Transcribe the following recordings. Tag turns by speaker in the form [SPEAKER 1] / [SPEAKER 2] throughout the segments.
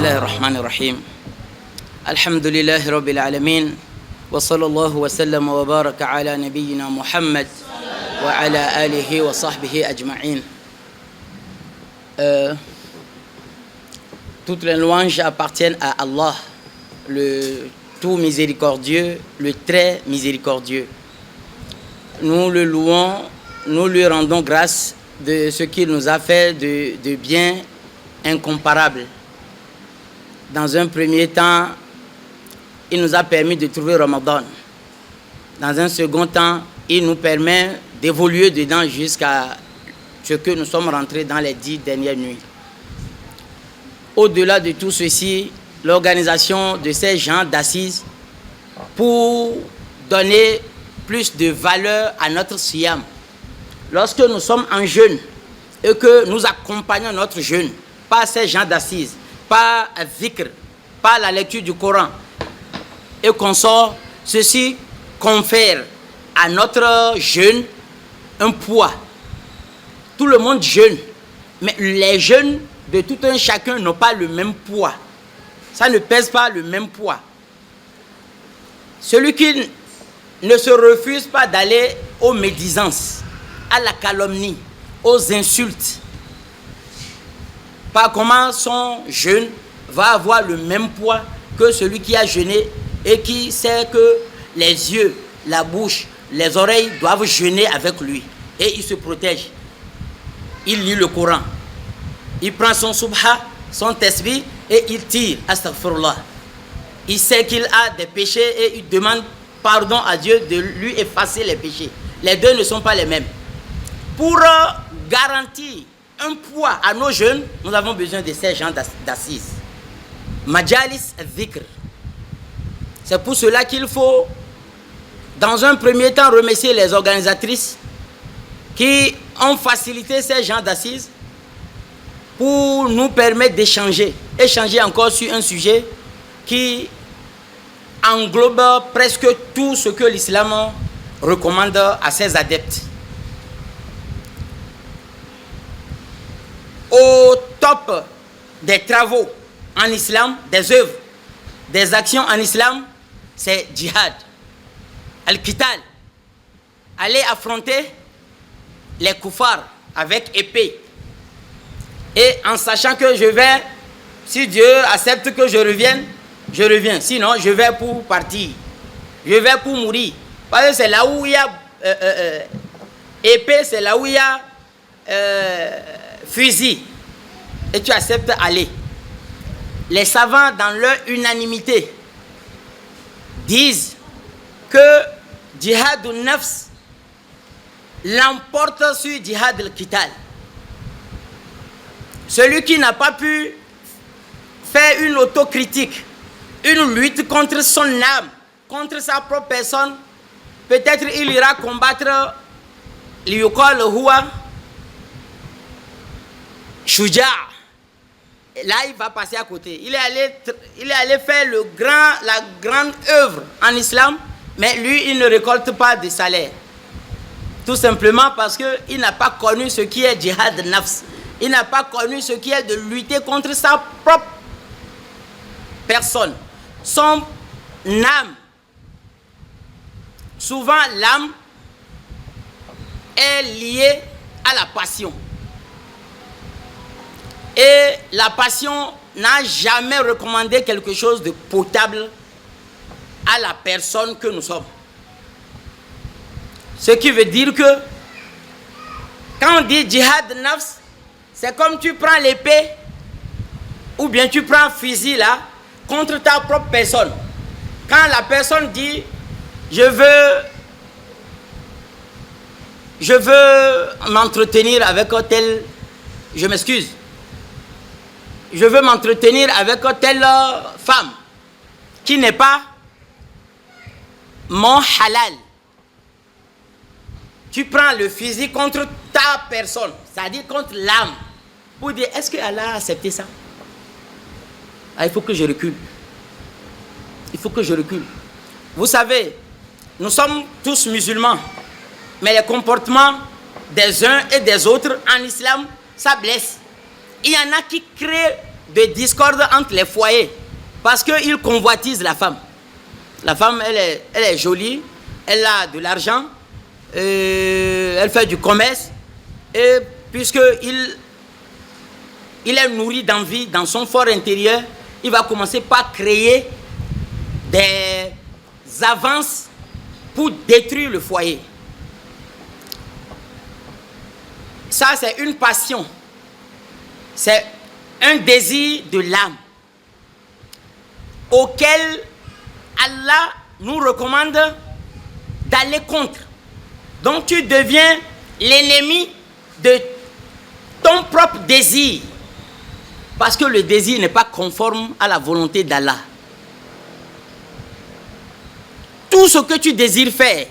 [SPEAKER 1] الله الرحمن الرحيم الحمد لله رب العالمين وصلى الله وسلم وبارك على نبينا محمد وعلى آله وصحبه أجمعين. Toutes les louanges appartiennent à Allah, le tout miséricordieux, le très miséricordieux. Nous le louons, nous lui rendons grâce de ce qu'il nous a fait de bien incomparable. Dans un premier temps, il nous a permis de trouver Ramadan. Dans un second temps, il nous permet d'évoluer dedans jusqu'à ce que nous sommes rentrés dans les 10 dernières nuits. Au-delà de tout ceci, l'organisation de ces gens d'assises pour donner plus de valeur à notre siyam. Lorsque nous sommes en jeûne et que nous accompagnons notre jeûne par ces gens d'assises, par zikr, par la lecture du Coran et qu'on sort, ceci confère à notre jeûne un poids. Tout le monde jeûne, mais les jeûnes de tout un chacun n'ont pas le même poids. Ça ne pèse pas le même poids. Celui qui ne se refuse pas d'aller aux médisances, à la calomnie, aux insultes, par comment son jeûne va avoir le même poids que celui qui a jeûné et qui sait que les yeux, la bouche, les oreilles doivent jeûner avec lui. Et il se protège. Il lit le Coran. Il prend son subha, son tasbih et il tire. Astaghfirullah. Il sait qu'il a des péchés et il demande pardon à Dieu de lui effacer les péchés. Les deux ne sont pas les mêmes. Pour garantir un poids à nos jeunes, nous avons besoin de ces gens d'assises. Majalis al-Dhikr. C'est pour cela qu'il faut, dans un premier temps, remercier les organisatrices qui ont facilité ces gens d'assises pour nous permettre d'échanger. Échanger encore sur un sujet qui englobe presque tout ce que l'islam recommande à ses adeptes. Au top des travaux en islam, des œuvres, des actions en islam, c'est djihad, al-qital. Aller affronter les koufars avec épée. Et en sachant que je vais, si Dieu accepte que je revienne, je reviens. Sinon, je vais pour partir. Je vais pour mourir. Parce que c'est là où il y a épée, c'est là où il y a fusil. Et tu acceptes aller. Les savants, dans leur unanimité, disent que djihad al-nafs l'emporte sur djihad al-qital. Celui qui n'a pas pu faire une autocritique, une lutte contre son âme, contre sa propre personne, peut-être il ira combattre l'yukol huwa shuja'. Là, il va passer à côté. Il est allé faire la grande œuvre en islam, mais lui, il ne récolte pas de salaire. Tout simplement parce qu'il n'a pas connu ce qui est djihad nafs. Il n'a pas connu ce qui est de lutter contre sa propre personne, son âme. Souvent, l'âme est liée à la passion. Et la passion n'a jamais recommandé quelque chose de potable à la personne que nous sommes. Ce qui veut dire que quand on dit djihad nafs, c'est comme tu prends l'épée ou bien tu prends un fusil là contre ta propre personne. Quand la personne dit je veux m'entretenir avec tel, je m'excuse, je veux m'entretenir avec telle femme qui n'est pas mon halal. Tu prends le fusil contre ta personne, c'est-à-dire contre l'âme, pour dire est-ce qu'Allah a accepté ça? Ah, il faut que je recule. Il faut que je recule. Vous savez, nous sommes tous musulmans, mais les comportements des uns et des autres en islam, ça blesse. Il y en a qui créent de discorde entre les foyers parce qu'ils convoitisent la femme. La femme, elle est jolie, elle a de l'argent, elle fait du commerce, et puisqu'il est nourri d'envie dans son fort intérieur, il va commencer par créer des avances pour détruire le foyer. Ça, c'est une passion. C'est un désir de l'âme auquel Allah nous recommande d'aller contre. Donc tu deviens l'ennemi de ton propre désir parce que le désir n'est pas conforme à la volonté d'Allah. Tout ce que tu désires faire,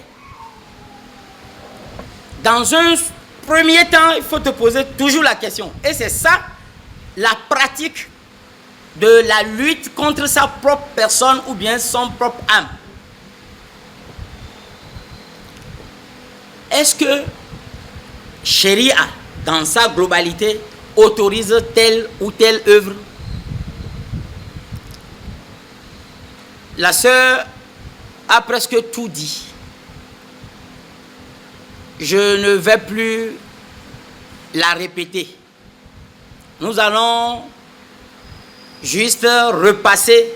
[SPEAKER 1] dans un premier temps, il faut te poser toujours la question. Et c'est ça, la pratique de la lutte contre sa propre personne ou bien son propre âme. Est-ce que Sharia, dans sa globalité, autorise telle ou telle œuvre? La sœur a presque tout dit. Je ne vais plus la répéter. Nous allons juste repasser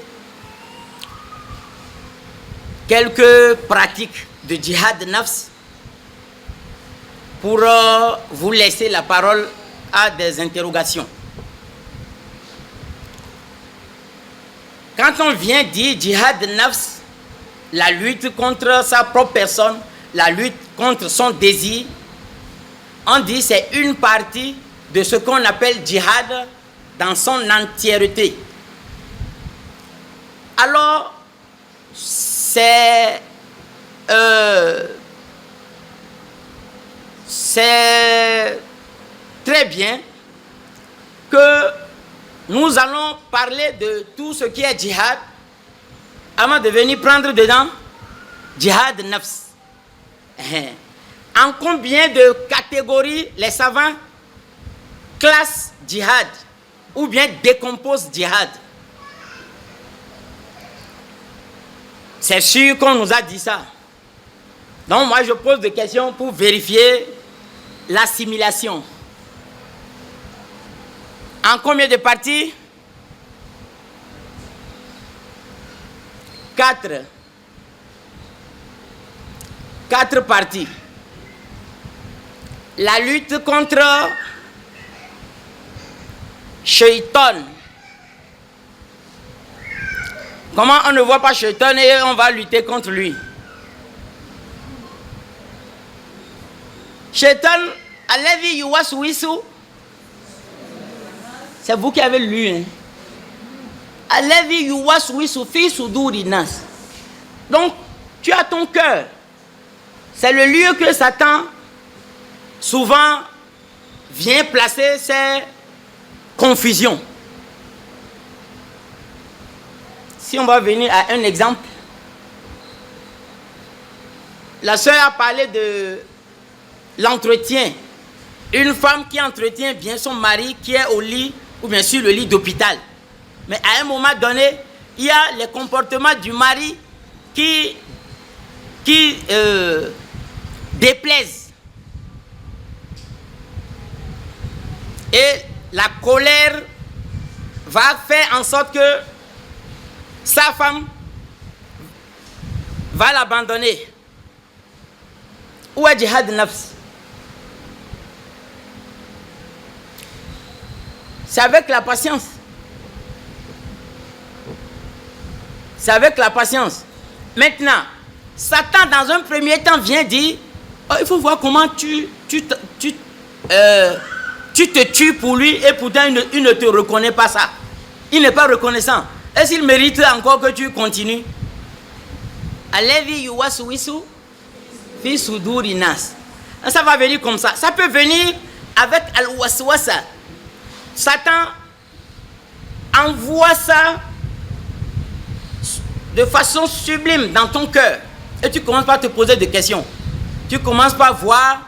[SPEAKER 1] quelques pratiques de djihad nafs pour vous laisser la parole à des interrogations. Quand on vient dire djihad nafs, la lutte contre sa propre personne, la lutte contre son désir, on dit c'est une partie de ce qu'on appelle djihad dans son entièreté. Alors, c'est très bien que nous allons parler de tout ce qui est djihad avant de venir prendre dedans djihad nafs. En combien de catégories les savants classent djihad ou bien décomposent djihad? C'est sûr qu'on nous a dit ça. Donc moi je pose des questions pour vérifier l'assimilation. En combien de parties? 4. 4 parties. La lutte contre Shaitan. Comment on ne voit pas Shaitan et on va lutter contre lui? Shaitan, Alladhi yuwaswisu. C'est vous qui avez lu. Hein? Alladhi yuwaswisu fi suduri nas. Donc, tu as ton cœur. C'est le lieu que Satan souvent vient placer ses confusions. Si on va venir à un exemple, la sœur a parlé de l'entretien. Une femme qui entretient bien son mari qui est au lit ou bien sur le lit d'hôpital. Mais à un moment donné, il y a les comportements du mari qui déplaisent. Et la colère va faire en sorte que sa femme va l'abandonner. Où est djihad nafs? C'est avec la patience. C'est avec la patience. Maintenant, Satan, dans un premier temps, vient dire, oh, il faut voir comment tu te tues pour lui et pourtant il ne te reconnaît pas ça. Il n'est pas reconnaissant. Est-ce qu'il mérite encore que tu continues? Alevi yuwaswisu fi suduri nas. Ça va venir comme ça. Ça peut venir avec al-waswasa. Satan envoie ça de façon sublime dans ton cœur. Et tu commences par te poser des questions. Tu commences par voir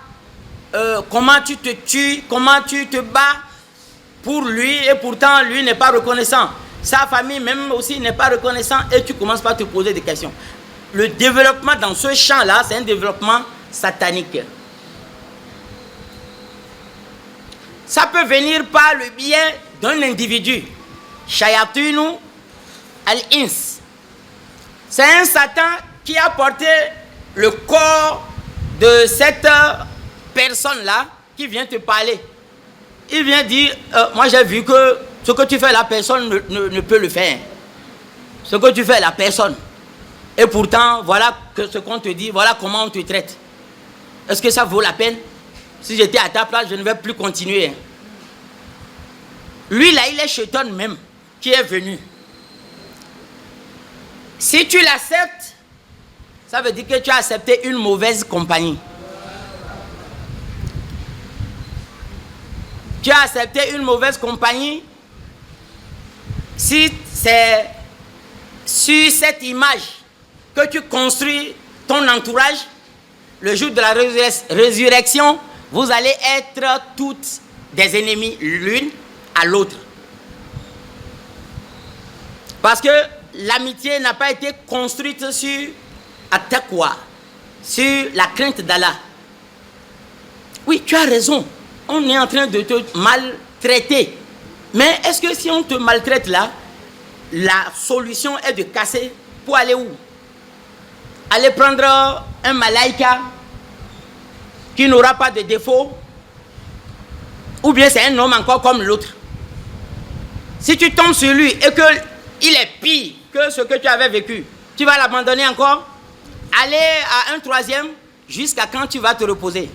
[SPEAKER 1] comment tu te tues, comment tu te bats pour lui et pourtant lui n'est pas reconnaissant. Sa famille même aussi n'est pas reconnaissant et tu commences par te poser des questions. Le développement dans ce champ-là, c'est un développement satanique. Ça peut venir par le biais d'un individu. Shayatinu al-ins. C'est un Satan qui a porté le corps de cette personne-là qui vient te parler. Il vient dire, moi j'ai vu que ce que tu fais, la personne ne peut le faire. Ce que tu fais, la personne. Et pourtant, voilà ce qu'on te dit, voilà comment on te traite. Est-ce que ça vaut la peine? Si j'étais à ta place, je ne vais plus continuer. Lui là, il est Shaitan même, qui est venu. Si tu l'acceptes, ça veut dire que tu as accepté une mauvaise compagnie. Tu as accepté une mauvaise compagnie si c'est sur cette image que tu construis ton entourage. Le jour de la résurrection, vous allez être toutes des ennemies l'une à l'autre. Parce que l'amitié n'a pas été construite sur at-taqwa, sur la crainte d'Allah. Oui, tu as raison. On est en train de te maltraiter. Mais est-ce que si on te maltraite là, la solution est de casser pour aller où? Aller prendre un malaïka qui n'aura pas de défaut? Ou bien c'est un homme encore comme l'autre? Si tu tombes sur lui et qu'il est pire que ce que tu avais vécu, tu vas l'abandonner encore? Aller à un troisième jusqu'à quand tu vas te reposer?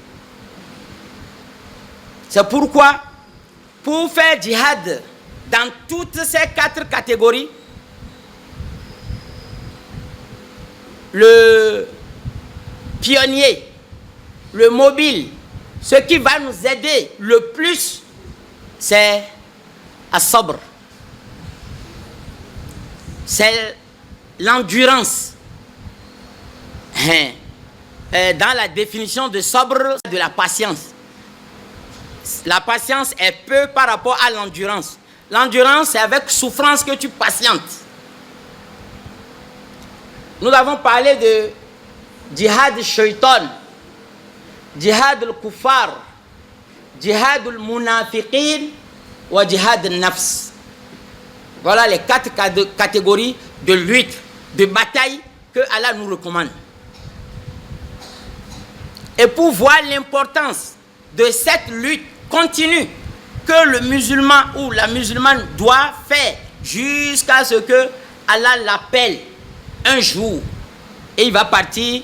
[SPEAKER 1] C'est pourquoi, pour faire djihad dans toutes ces 4 catégories, le pionnier, le mobile, ce qui va nous aider le plus, c'est as-sabr. C'est l'endurance. Dans la définition de sabr, de la patience. La patience est peu par rapport à l'endurance. L'endurance, c'est avec souffrance que tu patientes. Nous avons parlé de djihad shaitan, djihad al-kuffar, djihad al-munafiqin ou djihad al-nafs. Voilà les 4 catégories de lutte, de bataille que Allah nous recommande. Et pour voir l'importance de cette lutte continue que le musulman ou la musulmane doit faire jusqu'à ce que Allah l'appelle un jour et il va partir.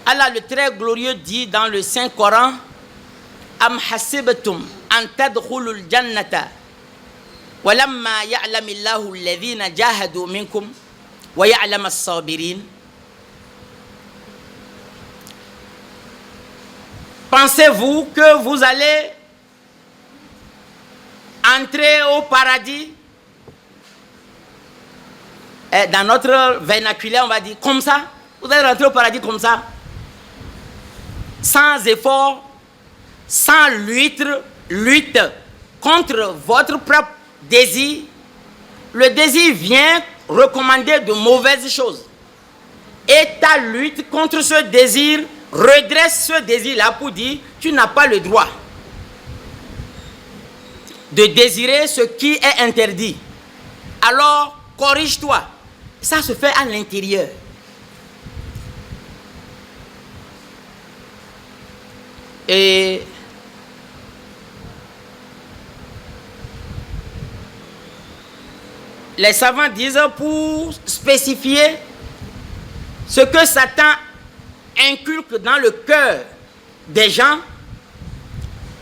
[SPEAKER 1] Allah le très glorieux dit dans le Saint-Coran: Am hasibtum an tadkhulul jannata walamma ya'lamillahu alladhina jahadu minkum wa ya'lam as-sabirin. Pensez-vous que vous allez entrer au paradis? Dans notre vernaculaire, on va dire comme ça. Vous allez rentrer au paradis comme ça, sans effort, sans lutte contre votre propre désir. Le désir vient recommander de mauvaises choses. Et ta lutte contre ce désir redresse ce désir-là pour dire tu n'as pas le droit de désirer ce qui est interdit. Alors, corrige-toi. Ça se fait à l'intérieur. Et les savants disent, pour spécifier ce que Satan inculque dans le cœur des gens,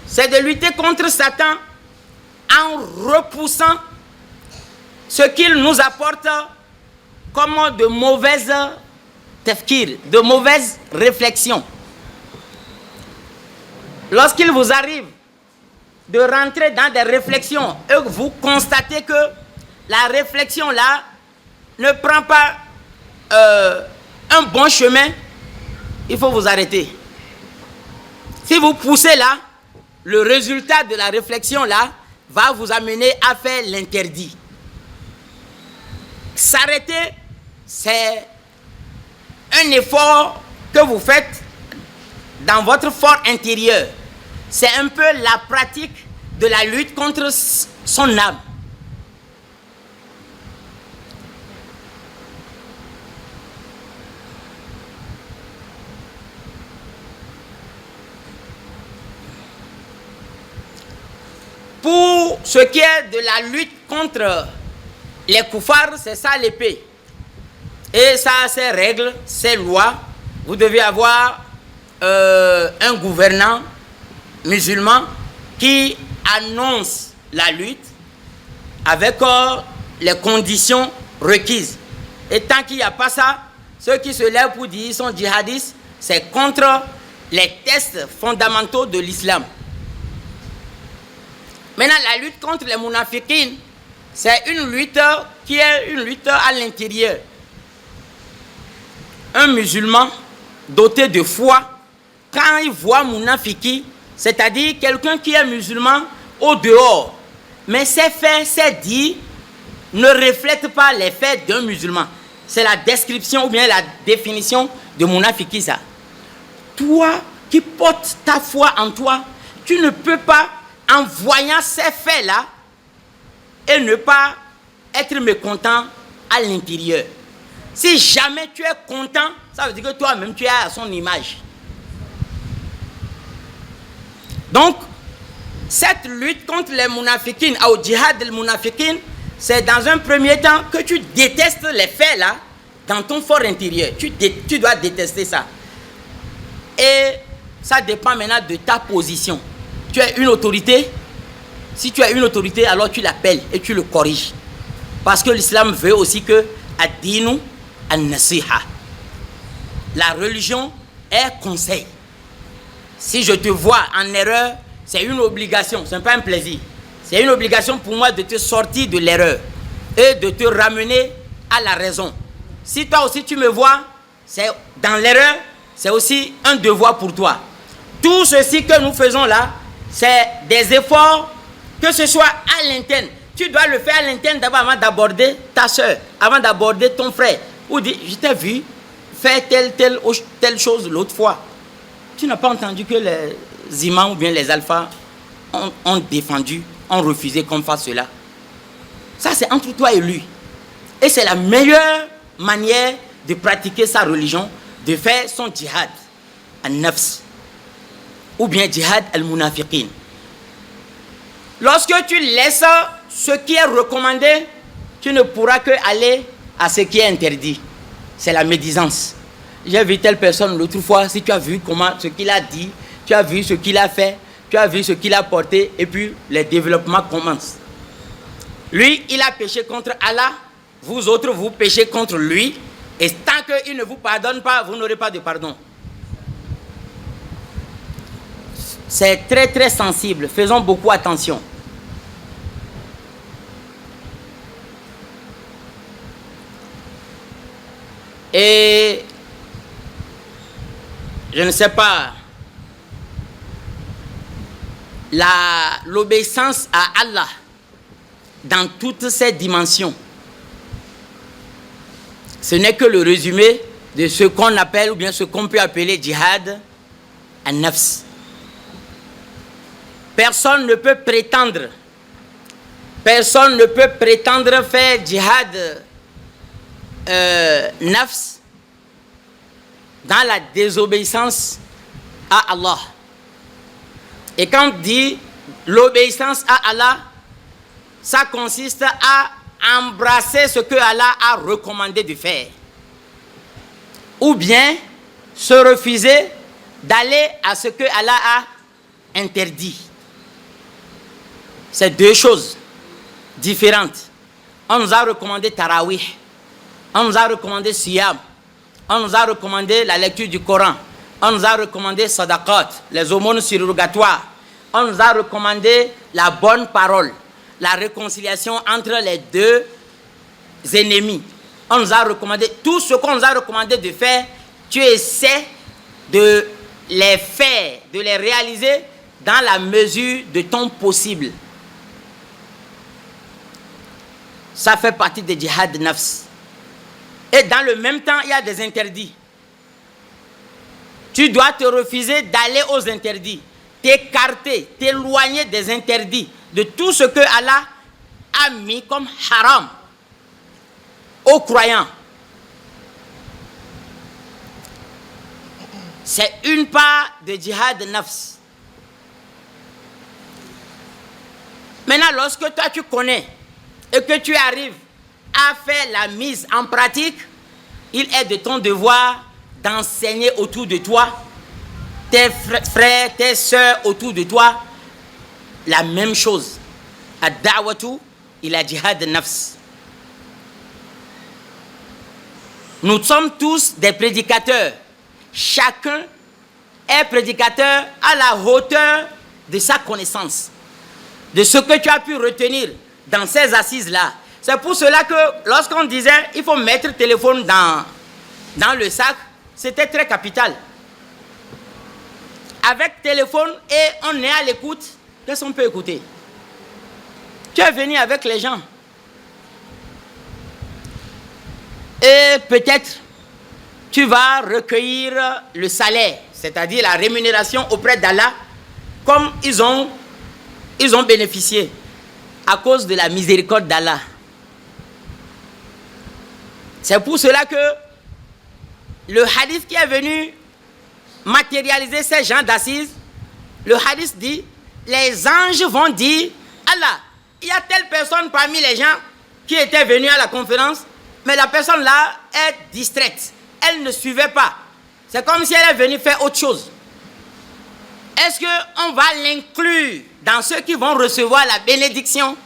[SPEAKER 1] c'est de lutter contre Satan en repoussant ce qu'il nous apporte comme de mauvaises tafkir, de mauvaises réflexions. Lorsqu'il vous arrive de rentrer dans des réflexions et que vous constatez que la réflexion là ne prend pas un bon chemin, il faut vous arrêter. Si vous poussez là, le résultat de la réflexion là va vous amener à faire l'interdit. S'arrêter, c'est un effort que vous faites dans votre fort intérieur. C'est un peu la pratique de la lutte contre son âme. Pour ce qui est de la lutte contre les koufars, c'est ça l'épée. Et ça a ses règles, ses lois. Vous devez avoir un gouvernant musulman qui annonce la lutte avec les conditions requises. Et tant qu'il n'y a pas ça, ceux qui se lèvent pour dire qu'ils sont djihadistes, c'est contre les tests fondamentaux de l'islam. Maintenant, la lutte contre les munafiqines, c'est une lutte qui est une lutte à l'intérieur. Un musulman doté de foi, quand il voit munafiki, c'est-à-dire quelqu'un qui est musulman au dehors, mais ses faits, ses dits ne reflètent pas les faits d'un musulman. C'est la description ou bien la définition de munafiki, ça. Toi qui portes ta foi en toi, tu ne peux pas, en voyant ces faits-là, et ne pas être mécontent à l'intérieur. Si jamais tu es content, ça veut dire que toi-même tu es à son image. Donc, cette lutte contre les munafiqines, au djihad del munafiqines, c'est dans un premier temps que tu détestes les faits là, dans ton fort intérieur. Tu dois détester ça. Et ça dépend maintenant de ta position. Tu es une autorité. Si tu as une autorité, alors tu l'appelles et tu le corriges. Parce que l'islam veut aussi que ad-dinu an-nasiha. La religion est conseil. Si je te vois en erreur, c'est une obligation, ce n'est pas un plaisir. C'est une obligation pour moi de te sortir de l'erreur et de te ramener à la raison. Si toi aussi tu me vois, c'est dans l'erreur, c'est aussi un devoir pour toi. Tout ceci que nous faisons là, c'est des efforts, que ce soit à l'interne. Tu dois le faire à l'interne d'abord avant d'aborder ta soeur, avant d'aborder ton frère. Ou dire, je t'ai vu faire telle chose l'autre fois. Tu n'as pas entendu que les imams ou bien les alphas ont défendu, ont refusé qu'on fasse cela. Ça, c'est entre toi et lui. Et c'est la meilleure manière de pratiquer sa religion, de faire son djihad al-nafs ou bien djihad al-munafiqin. Lorsque tu laisses ce qui est recommandé, tu ne pourras que aller à ce qui est interdit. C'est la médisance. J'ai vu telle personne l'autre fois, si tu as vu ce qu'il a dit, tu as vu ce qu'il a fait, tu as vu ce qu'il a porté, et puis les développements commencent. Lui, il a péché contre Allah, vous autres, vous péchez contre lui, et tant qu'il ne vous pardonne pas, vous n'aurez pas de pardon. C'est très très sensible, faisons beaucoup attention. Et je ne sais pas, l'obéissance à Allah dans toutes ses dimensions, ce n'est que le résumé de ce qu'on appelle ou bien ce qu'on peut appeler djihad an-nafs. Personne ne peut prétendre faire djihad nafs dans la désobéissance à Allah. Et quand on dit l'obéissance à Allah, ça consiste à embrasser ce que Allah a recommandé de faire, ou bien se refuser d'aller à ce que Allah a interdit. C'est deux choses différentes. On nous a recommandé Tarawih, on nous a recommandé Siyam, on nous a recommandé la lecture du Coran, on nous a recommandé Sadaqat, les aumônes surrogatoires, on nous a recommandé la bonne parole, la réconciliation entre les deux ennemis. On nous a recommandé tout ce qu'on nous a recommandé de faire, tu essaies de les faire, de les réaliser dans la mesure de ton possible. Ça fait partie des djihad nafs. Et dans le même temps, il y a des interdits. Tu dois te refuser d'aller aux interdits, t'écarter, t'éloigner des interdits, de tout ce que Allah a mis comme haram aux croyants. C'est une part de djihad nafs. Maintenant, lorsque toi tu connais et que tu arrives à faire la mise en pratique, il est de ton devoir d'enseigner autour de toi, tes frères, tes soeurs autour de toi, la même chose. Ad-da'watu ila djihad nafs. Nous sommes tous des prédicateurs. Chacun est prédicateur à la hauteur de sa connaissance, de ce que tu as pu retenir dans ces assises-là. C'est pour cela que lorsqu'on disait il faut mettre le téléphone dans le sac, c'était très capital. Avec téléphone et on est à l'écoute, qu'est-ce qu'on peut écouter? Tu es venu avec les gens. Et peut-être tu vas recueillir le salaire, c'est-à-dire la rémunération auprès d'Allah, comme ils ont bénéficié à cause de la miséricorde d'Allah. C'est pour cela que le hadith qui est venu matérialiser ces gens d'assises, le hadith dit, les anges vont dire, Allah, il y a telle personne parmi les gens qui étaient venus à la conférence, mais la personne là est distraite. Elle ne suivait pas. C'est comme si elle est venue faire autre chose. Est-ce qu'on va l'inclure dans ceux qui vont recevoir la bénédiction?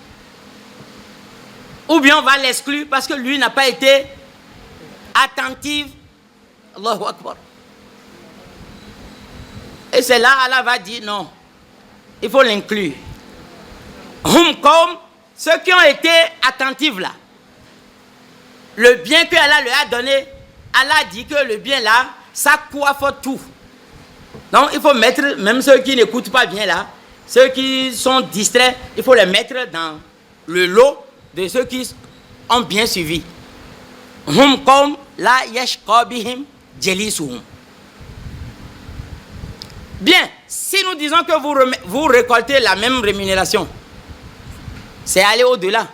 [SPEAKER 1] Ou bien on va l'exclure parce que lui n'a pas été attentif? Allahu Akbar. Et c'est là Allah va dire non. Il faut l'inclure. Comme ceux qui ont été attentifs là. Le bien que Allah leur a donné, Allah dit que le bien là, ça coiffe tout. Donc il faut mettre, même ceux qui n'écoutent pas bien là, ceux qui sont distraits, il faut les mettre dans le lot de ceux qui ont bien suivi. Comme la yashqa bihim jalisuhum. Bien, si nous disons que vous récoltez la même rémunération, c'est aller au-delà.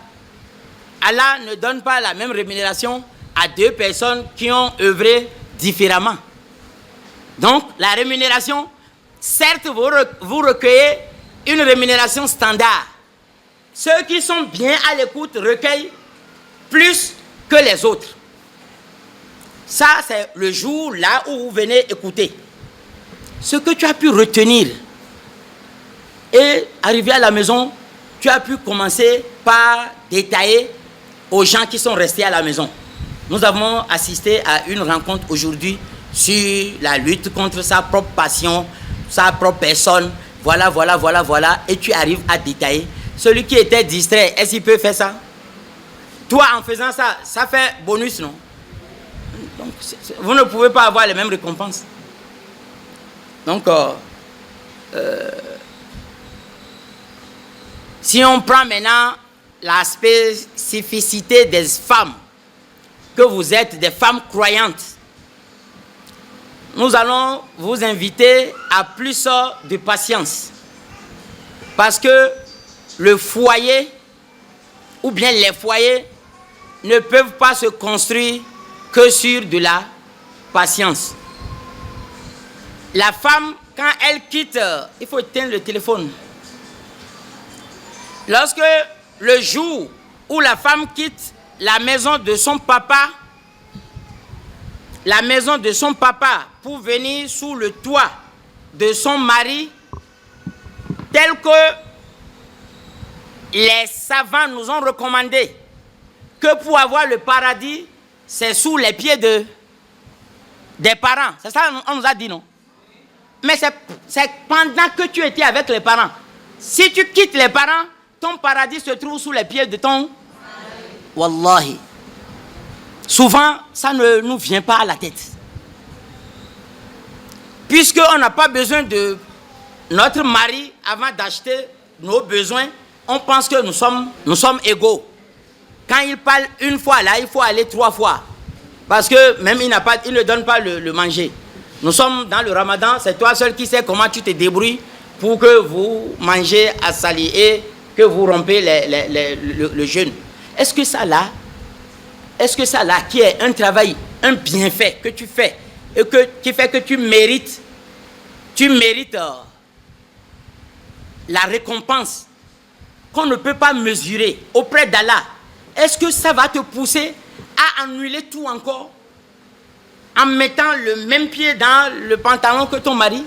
[SPEAKER 1] Allah ne donne pas la même rémunération à deux personnes qui ont œuvré différemment. Donc, la rémunération, certes, vous recueillez une rémunération standard. Ceux qui sont bien à l'écoute recueillent plus que les autres. Ça, c'est le jour là où vous venez écouter. Ce que tu as pu retenir et arriver à la maison, tu as pu commencer par détailler aux gens qui sont restés à la maison. Nous avons assisté à une rencontre aujourd'hui sur la lutte contre sa propre passion, sa propre personne. Voilà. Et tu arrives à détailler. Celui qui était distrait, est-ce qu'il peut faire ça? Toi, en faisant ça, ça fait bonus, non? Donc, vous ne pouvez pas avoir les mêmes récompenses. Donc, si on prend maintenant la spécificité des femmes, que vous êtes des femmes croyantes, nous allons vous inviter à plus de patience. Parce que le foyer, ou bien les foyers, ne peuvent pas se construire que sur de la patience. La femme, quand elle quitte, il faut éteindre le téléphone. Lorsque le jour où la femme quitte la maison de son papa, pour venir sous le toit de son mari, tel que les savants nous ont recommandé que pour avoir le paradis, c'est sous les pieds des parents. C'est ça on nous a dit, non? Mais c'est pendant que tu étais avec les parents. Si tu quittes les parents, ton paradis se trouve sous les pieds de ton... Wallahi. Souvent, ça ne nous vient pas à la tête. Puisqu'on n'a pas besoin de notre mari avant d'acheter nos besoins, on pense que nous sommes égaux. Quand il parle une fois là, il faut aller 3 fois. Parce que même il ne donne pas le manger. Nous sommes dans le ramadan, c'est toi seul qui sais comment tu te débrouilles pour que vous mangez à sali et que vous rompez le jeûne. Est-ce que ça là, qui est un travail, un bienfait que tu fais, et qui fait que tu mérites la récompense qu'on ne peut pas mesurer auprès d'Allah, est-ce que ça va te pousser à annuler tout encore en mettant le même pied dans le pantalon que ton mari?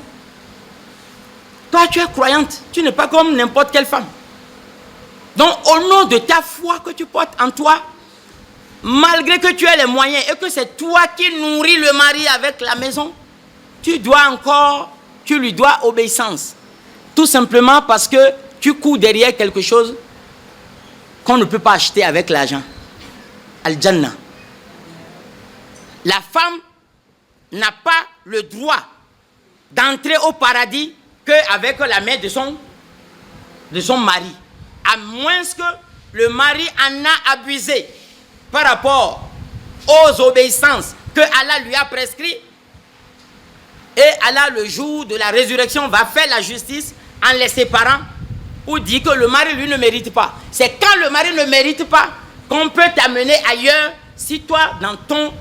[SPEAKER 1] Toi, tu es croyante, tu n'es pas comme n'importe quelle femme. Donc, au nom de ta foi que tu portes en toi, malgré que tu aies les moyens et que c'est toi qui nourris le mari avec la maison, tu lui dois obéissance. Tout simplement parce que tu cours derrière quelque chose qu'on ne peut pas acheter avec l'argent. Al-Jannah. La femme n'a pas le droit d'entrer au paradis qu'avec la main de son mari. À moins que le mari en a abusé par rapport aux obéissances que Allah lui a prescrites. Et Allah, le jour de la résurrection, va faire la justice en les séparant ou dit que le mari, lui, ne mérite pas. C'est quand le mari ne mérite pas qu'on peut t'amener ailleurs si toi, dans ton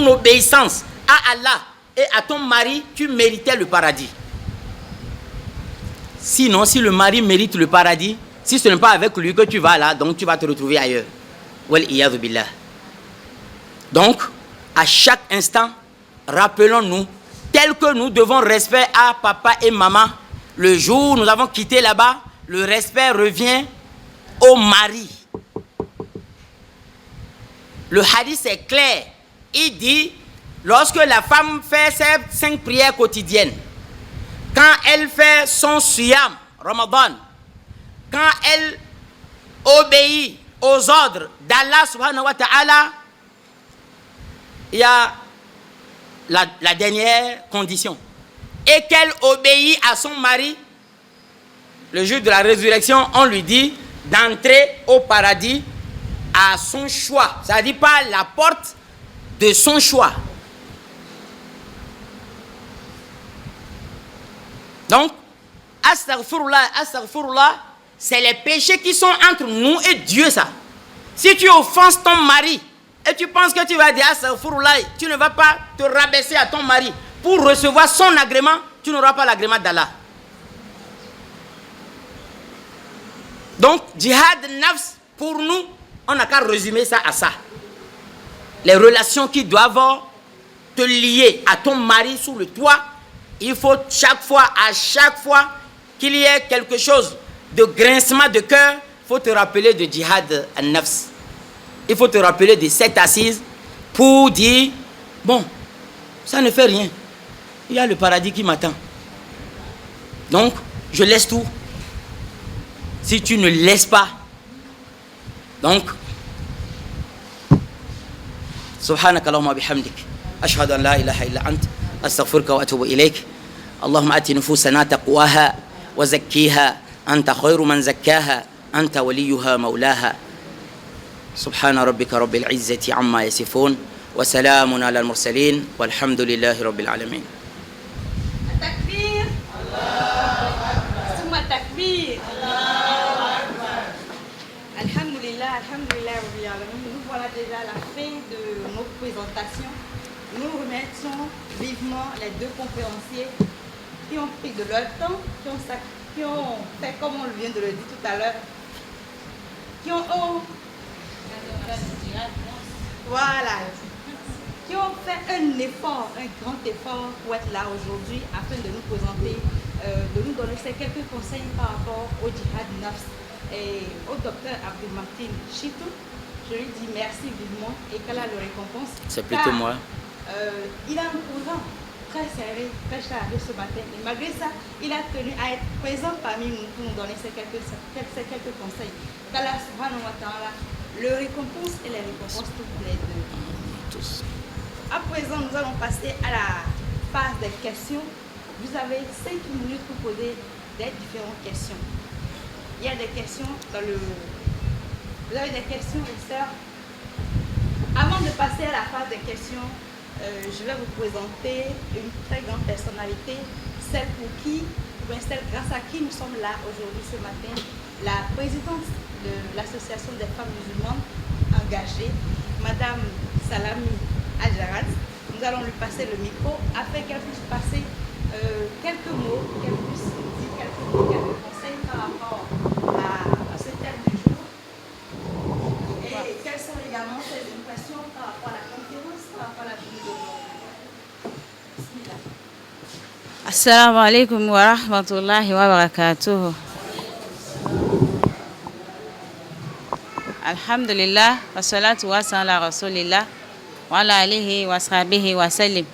[SPEAKER 1] obéissance à Allah et à ton mari, tu méritais le paradis. Sinon, si le mari mérite le paradis, si ce n'est pas avec lui que tu vas là, donc tu vas te retrouver ailleurs. Wal iyadhu billah. Donc, à chaque instant, rappelons-nous, tel que nous devons respect à papa et maman, le jour où nous avons quitté là-bas, le respect revient au mari. Le hadith est clair. Il dit, lorsque la femme fait ses 5 prières quotidiennes, quand elle fait son siyam, Ramadan, quand elle obéit aux ordres d'Allah subhanahu wa ta'ala, il y a la dernière condition. Et qu'elle obéit à son mari, le jour de la résurrection, on lui dit d'entrer au paradis à son choix. Ça ne dit pas la porte de son choix. Donc, astaghfirullah, c'est les péchés qui sont entre nous et Dieu, ça. Si tu offenses ton mari et tu penses que tu vas dire astaghfirullah, tu ne vas pas te rabaisser à ton mari pour recevoir son agrément, tu n'auras pas l'agrément d'Allah. Donc, djihad nafs, pour nous, on n'a qu'à résumer ça à ça. Les relations qui doivent te lier à ton mari sous le toit, il faut à chaque fois qu'il y ait quelque chose de grincement de cœur, il faut te rappeler de djihad nafs. Il faut te rappeler de cette assise pour dire, bon, ça ne fait rien. Il y a le paradis qui m'attend. Donc, je laisse tout. Si tu ne laisses pas, donc, subhanaka Allahumma bihamdik, ashhadu an la ilaha illa ant, astaghfiruka wa atubu ilayk. Allahumma ati nufusana taqwaha wa zakkiha, anta khayru man zakkaha, anta waliyuha maulaha. سبحان ربك رب العزة عما يصفون وسلام على المرسلين والحمد لله رب العالمين.
[SPEAKER 2] التكبير ثم التكبير. Alhamdulillah Rabbil Alamin. Nous voilà déjà à la fin de notre présentation. Nous remercions vivement les 2 conférenciers qui ont pris de leur temps, qui ont fait comme on vient de le dire tout à l'heure, qui ont fait un effort, un grand effort pour être là aujourd'hui afin de nous présenter, de nous donner quelques conseils par rapport au djihad nafs et au docteur Abdelmartin Chitou. Je lui dis merci vivement et qu'Allah le récompense.
[SPEAKER 1] C'est plutôt moi.
[SPEAKER 2] Il a un programme très serré, très chargé ce matin. Et malgré ça, il a tenu à être présent parmi nous pour nous donner ces quelques conseils. Qu'Allah subhanahu wa ta'ala le récompense et les récompense toutes les 2. À présent, nous allons passer à la phase des questions. Vous avez 5 minutes pour poser des différentes questions. Il y a des questions dans le Vous avez des questions, les sœurs? Avant de passer à la phase des questions, je vais vous présenter une très grande personnalité, celle pour qui, ou bien celle grâce à qui nous sommes là aujourd'hui ce matin, la présidente de l'association des femmes musulmanes engagées, Madame Salami Adjarat. Nous allons lui passer le micro afin qu'elle puisse passer quelques mots, qu'elle puisse dire quelques mots, quelques conseils par rapport à ce thème du jour. Et quelles sont également ses impressions par rapport à la conférence, par rapport à la journée d'aujourd'hui.
[SPEAKER 3] Assalamu alaikum wa rahmatullahi wa barakatuh. Alhamdulillah, wa salatu wa salam ala rasulillah, wa ala alihi wa sahbihi wa sallim.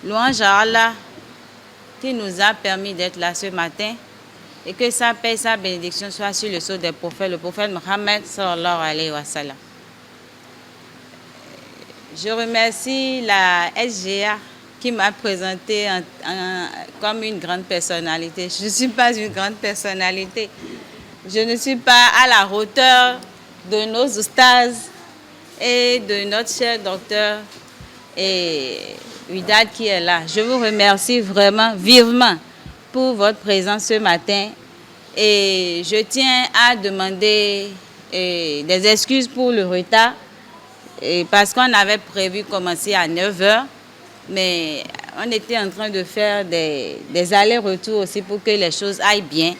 [SPEAKER 3] Louange à Allah qui nous a permis d'être là ce matin et que sa paix et sa bénédiction soient sur le sceau des prophètes, le prophète Mohammed sallallahu alayhi wa sallam. Je remercie la SGA qui m'a présenté comme une grande personnalité. Je ne suis pas une grande personnalité. Je ne suis pas à la hauteur de nos oustas et de notre cher docteur et Widad qui est là. Je vous remercie vraiment vivement pour votre présence ce matin. Et je tiens à demander des excuses pour le retard. Parce qu'on avait prévu commencer à 9h, mais on était en train de faire des allers-retours aussi pour que les choses aillent bien.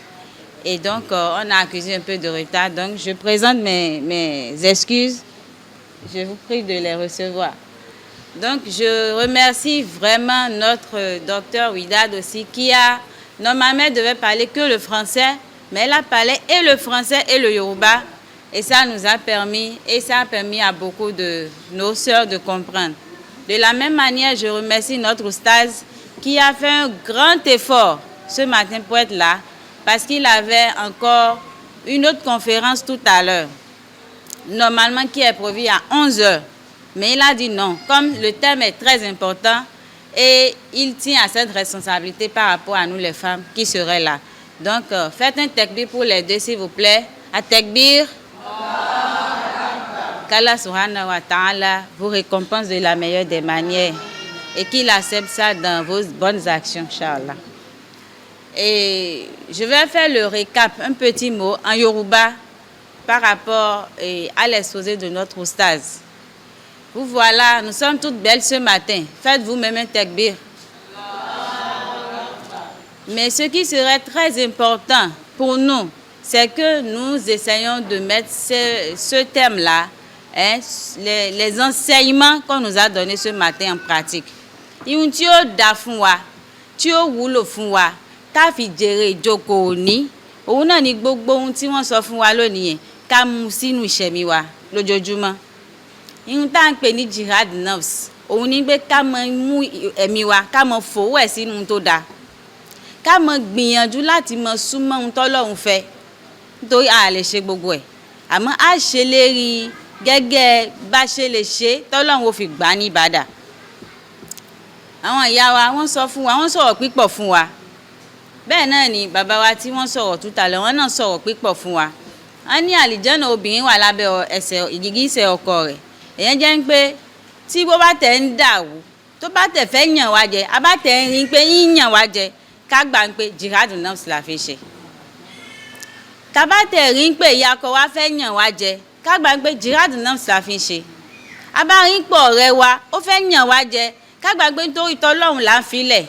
[SPEAKER 3] Et donc, on a accusé un peu de retard. Donc, je présente mes excuses. Je vous prie de les recevoir. Donc, je remercie vraiment notre docteur Widad aussi, qui a, normalement, devait parler que le français, mais elle a parlé et le français et le yoruba. Et ça nous a permis, et ça a permis à beaucoup de nos sœurs de comprendre. De la même manière, je remercie notre oustaz qui a fait un grand effort ce matin pour être là, parce qu'il avait encore une autre conférence tout à l'heure, normalement qui est prévue à 11h. Mais il a dit non, comme le thème est très important, et il tient à cette responsabilité par rapport à nous les femmes qui seraient là. Donc, faites un takbir pour les deux, s'il vous plaît. À takbir. Qu'Allah subhanahu wa ta'ala vous récompense de la meilleure des manières et qu'il accepte ça dans vos bonnes actions, Inch'Allah. Et je vais faire le récap, un petit mot en yoruba par rapport à l'exposé de notre oustaz. Vous voilà, nous sommes toutes belles ce matin. Faites vous-même un takbir. Mais ce qui serait très important pour nous, c'est que nous essayons de mettre ce thème-là, hein, les enseignements qu'on nous a donnés ce matin en pratique. Ihun tí ó dá fún wa, tí ó wúlò fún wa, tá fi jèrè ìjókòó òní, òun náà ni gbogbo ohun tí wọ́n sọ fún wa lónìí yẹn, ká mú sínú ìṣẹ̀mí wa lójoojúmọ́. Ihun tá ń pè ní jihad nafs, òun ni pé ká mọ mú ẹ̀mí wa, ká mọ fòwò ẹ̀ sínú ohun tó dáa. Ká mọ gbìyànjú láti mọ súnmọ́ ohun tọ́lọ́run fẹ́. Nítorí a lè ṣe gbogbo ẹ̀, àmọ́ a ṣe lérí gẹ́gẹ́ bá ṣe lè ṣe tọ́lọ́run ó fi gbà ní ìbádà. Àwọn ìyá wa wọ́n sọ fún wa, wọ́n sọ̀rọ̀ pípọ̀ fún wa. Bẹ́ẹ̀ náà ni bàbá wa tí wọ́n sọ̀rọ̀ tútàlẹ̀, wọ́n náà sọ̀rọ̀ pípọ̀ fún wa. Wọ́n ní àlìjẹ́nà obìnrin wà lábẹ́ ẹsẹ̀ ìgìgísẹ̀ ọkọ rẹ̀. Èyàn jẹ́ ń pé tí bó bá tẹ̀ ń dàrú, tó bá tẹ̀ fẹ́ yàn wá jẹ, a bá tẹ̀ ń rí pé yíyàn wá jẹ, ká gbà ń pé jihad nafs la fi ṣe. Tabate rí pé ìyá ọkọ wa fẹ́ yàn wá jẹ, ká gbà pé jihad nafs la fi ṣe. A bá rí pé ọ̀rẹ́ wa ó fẹ́ yàn wá jẹ, ká gbà pé nítorí tọ́lọ́run là ń filẹ̀.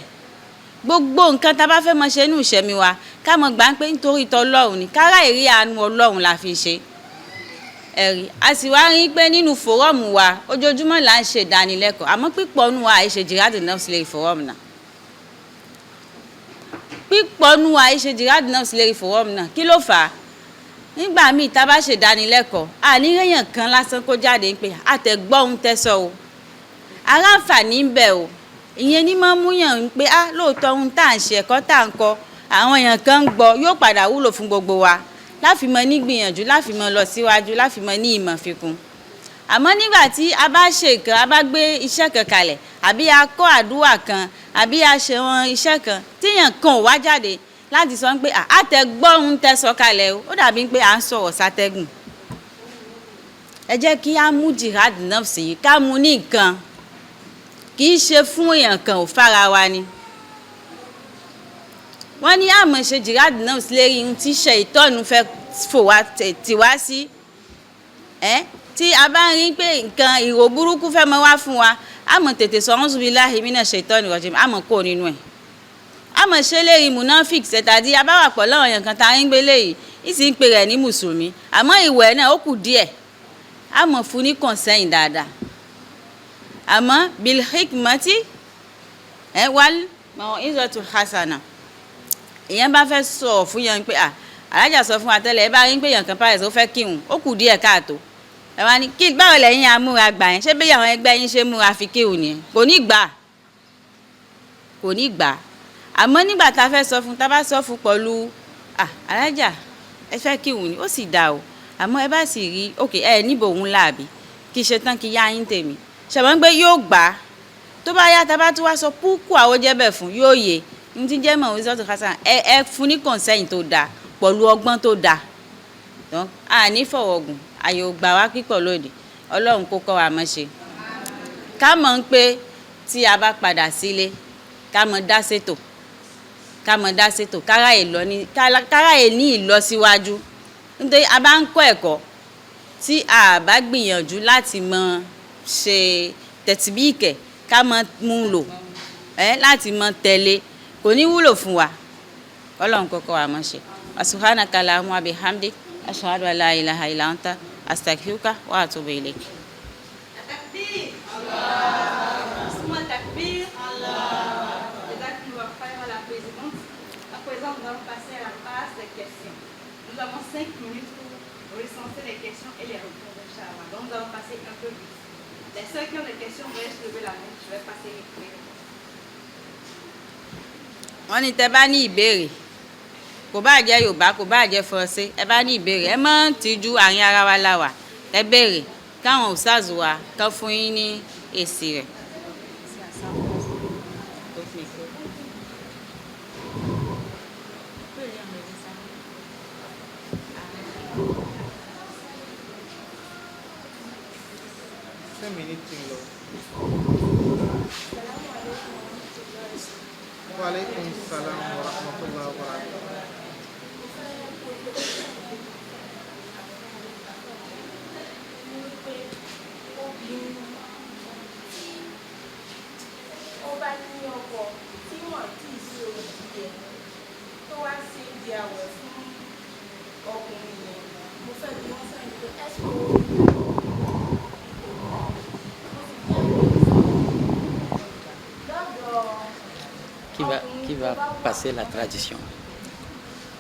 [SPEAKER 3] Gbogbo nǹkan tá bá fẹ́ mọ ṣe nínú ìṣẹ̀mí wa, ká mọ gbà pé nítorí tọ́lọ́run ni, kára ìrí àánú Ọlọ́run la fi ṣe. Ẹ̀rí, a sì wá rí pé nínú fòrọ́ọ̀mù wa, ojoojúmọ́ là ń ṣe ìdánilẹ́kọ̀ọ́, àmọ́ pípọ̀ nù wa àìṣe jihad nafs lè fòrọ́ọ̀mù náà. Pípọ̀ nù wa àìṣe jihad nafs lè fòrọ́ọ̀mù náà, kí ló fà á? Nígbà míì tá bá ṣe ìdánilẹ́kọ̀ọ́, àníyàn kan lásán kó jáde pé àtẹ̀gbọ́ ohun tẹ́sọ o. Ara àǹfààní ń bẹ o. Ìyẹn ní máa ń múyàn pé lóòótọ́ ohun tá à ń ṣe ẹ̀kọ́ tá à ń kọ́, àwọn èèyàn kan ń gbọ́, yóò padà wúlò fún gbogbo wa. Láfi mọ ní gbìyànjú, láfi mọ lọ síwájú, láfi mọ ní ìmọ̀ fikún. Àmọ́ nígbà tí a bá ṣe nǹkan, a bá gbé iṣẹ́ kan kalẹ̀, àbí a kọ́ àdúrà kan, àbí a ṣe wọn iṣẹ́ kan, tíyàn kan ò wá jáde, láti sọ pé àtẹ̀gbọ́n tẹ sọ̀kalẹ̀ o ó dàbí pé à ń sọ̀rọ̀ sátẹ́gùn. Ẹ jẹ́ kí á mú jihad nafsi yìí ká mú ní nǹkan, kì í ṣe fún èèyàn kan ò fara wa ni. Wọ́n ní àmọ́ ṣe jihad nafsi lérí ohun tí ṣàítánù fẹ́ fò wá tì wá sí. Tí a bá rí pé nǹkan ìrò burúkú fẹ́ mọ́ wá fún wa, àmọ́ tètè sọ ọ́n billahi minash shaitani rajim, àmọ́ kó nínú ẹ̀. Àmọ́ ṣe lérí munafik ṣẹ̀tàdí abáwà pọ̀ lọ́wọ́ èèyàn kan tá a ń gbé léyìí ìsì ń pè rẹ̀ ní mùsùlùmí, àmọ́ ìwẹ̀ náà ó kù díẹ̀, àmọ́ fún ní kọ̀ǹsẹ́yìn dáadáa. Àmọ́ bil hikmati wal mau'izatu hasana, èèyàn bá fẹ́ sọ fún yẹn pé alájà sọ fún wa tẹ́lẹ̀, ẹ bá rí pé èèyàn kan pàrẹ̀ tó fẹ́ kírun ó kù díẹ̀ káàtó, ẹ wá ní kí báwo lẹ́yìn amúra gbà yẹn, ṣé bí àwọn ẹgbẹ́ yín ṣe múra fi kírun nìyẹn? Kò ní gbà. Àmọ́ nígbà tá a fẹ́ sọ fún, tá a bá sọ fún pẹ̀lú alájà ẹ fẹ́ kírun ni ó sì dá o, àmọ́ ẹ bá sì rí òkè ẹ níbo òun láàbí kí ṣe tán kí yá yín tèmi, ṣàmọ́ pé yóò gbà á. Tó bá yá tá a bá tún wá sọ púpù àwọn jẹ́bẹ̀ fún yóò yé ní ti jẹ́ mọ̀ wíṣọ́ tó kásán, ẹ fún ní kọ̀ǹsẹ́yìn tó dáa pẹ̀lú ọgbọ́n tó dáa. Ní fọwọ́gùn àyè ò gbà wá pípọ̀ lóde, Ọlọ́run kó kọ́ wa mọ́ ṣe. Ká mọ̀ ń pé tí a bá padà sílé ká mọ̀ dá ṣètò káráyè ní ìlọsíwájú. Nítorí a bá ń kọ́ ẹ̀kọ́ tí a bá gbìyànjú láti mọ̀ ṣe tẹ̀tìbíìkẹ̀ ká mọ̀ mú lò láti mọ̀ tẹ̀lé, kò ní wúlò fún wa. Ọlọ́run kó kọ́ wa mọ́ ṣe. Subhanaka Allahumma wa bihamdik ashhadu an la ilaha illa anta astaghfiruka wa atubu ilayk.
[SPEAKER 2] Takbir. Allah. Takbir. Allah. Jazakallah khairan la présidente. À présent, nous allons passer à la phase des questions. Nous avons 5 minutes pour recenser les questions et les réponses, Inch'Allah. Donc, nous allons passer un peu vite. Les ceux qui ont des questions, veuillez se lever la main. Je vais passer les réponses.
[SPEAKER 3] Wọ́n ní tẹ́ bá ní ìbéèrè, kò bá jẹ́ Yorùbá kò bá jẹ́ Faransé, ẹ bá ní ìbéèrè ẹ má tìjú, àárín ara wa la wà, ẹ béèrè káwọn ustaz wa kán fún yín ní èsì rẹ̀.
[SPEAKER 4] Wa alaikum salam wa rahmatullahi wa barakatuh.
[SPEAKER 5] Ó bá ní ọkọ tí wọ́n ti ṣe òjìyẹ tó wá sí ìdí àwẹ̀ fún ọkùnrin yẹn, mo fẹ́ bí wọ́n sẹ́yìn pé
[SPEAKER 1] Qui va passer la tradition.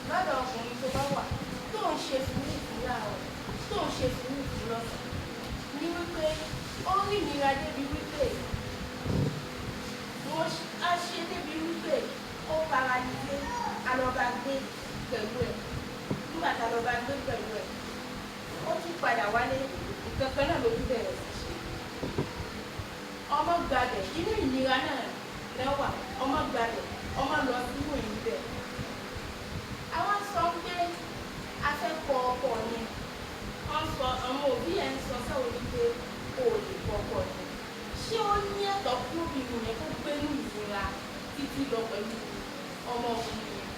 [SPEAKER 5] Lọ́dọ̀ ọkùnrin tó bá wà tó ń ṣe fúnni ìfúnra rẹ̀ tó ń ṣe fúnni ìfúnra ní wípé ó rí ìnira débi wípé wọ́n á ṣe débi wípé ó paralysé alọ́ba gbé pẹ̀lú ẹ̀. Nígbà tá alọ́ba gbé pẹ̀lú ẹ̀ ó tún padà wálé nǹkan kan náà ló tún bẹ̀rẹ̀ sí ṣe. Ọmọ gbàdẹ̀ inú ìnira náà lẹ́wà, ọmọ gbàdẹ̀ ọmọ lọ sínú ìlú bẹ̀. Àwọn sọ pé afẹ́kọ̀ọ́ ọkọ yẹn wọ́n sọ àwọn òbí ẹ̀ ń sọ sẹ́wọ̀n wípé o ò lè kọ ọkọ yẹn. Ṣé ó ní ẹ̀tọ́ fún obìnrin yẹn kó gbénú ìnira títí lọ pẹ̀lú ọmọkùnrin yẹn?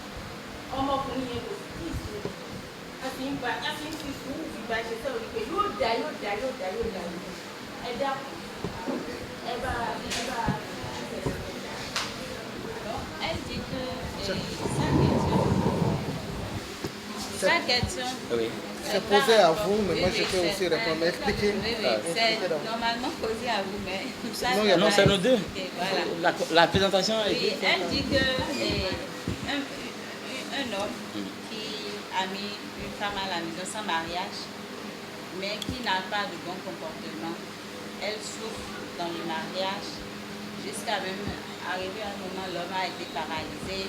[SPEAKER 5] Ọmọkùnrin yẹn kò sí kí ìṣòro a ti ń fi sùúrù fi gba ṣe sẹ́wọ̀n wípé yóò dá ẹ dákun ẹ bá.
[SPEAKER 3] Elle dit que sa question
[SPEAKER 1] Oui.
[SPEAKER 4] C'est posé à vous, mais moi je peux aussi répondre. Expliquez.
[SPEAKER 3] C'est normalement posé à vous, mais
[SPEAKER 1] Non, c'est nous deux.
[SPEAKER 3] Voilà.
[SPEAKER 1] La présentation est
[SPEAKER 3] Oui, elle dit que un homme qui a mis une femme à la maison sans mariage, mais qui n'a pas de bon comportement, elle souffre dans le mariage jusqu'à même arriver à un moment, l'homme a été paralysé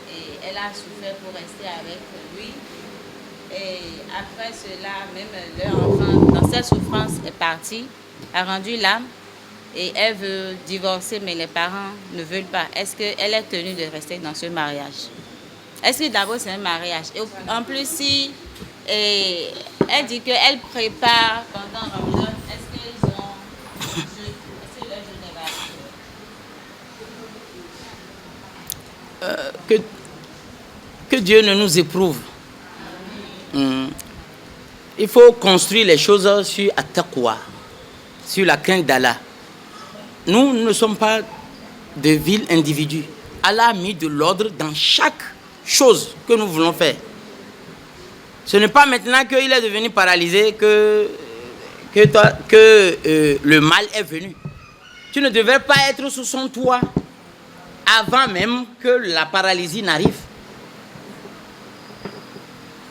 [SPEAKER 3] et elle a souffert pour rester avec lui. Et après cela, même leur enfant, dans cette souffrance, est parti, a rendu l'âme et elle veut divorcer, mais les parents ne veulent pas. Est-ce qu'elle est tenue de rester dans ce mariage? Est-ce que d'abord c'est un mariage? Et en plus, si elle dit qu'elle prépare pendant Ramadan, est-ce qu'ils ont jeûné? Est-ce que leur jeûne est valide?
[SPEAKER 1] Que Dieu ne nous éprouve. Il faut construire les choses sur At-Taqwa, sur la crainte d'Allah. Nous ne sommes pas de vils individus. Allah a mis de l'ordre dans chaque chose que nous voulons faire. Ce n'est pas maintenant qu'il est devenu paralysé que le mal est venu. Tu ne devrais pas être sous son toit avant même que la paralysie n'arrive.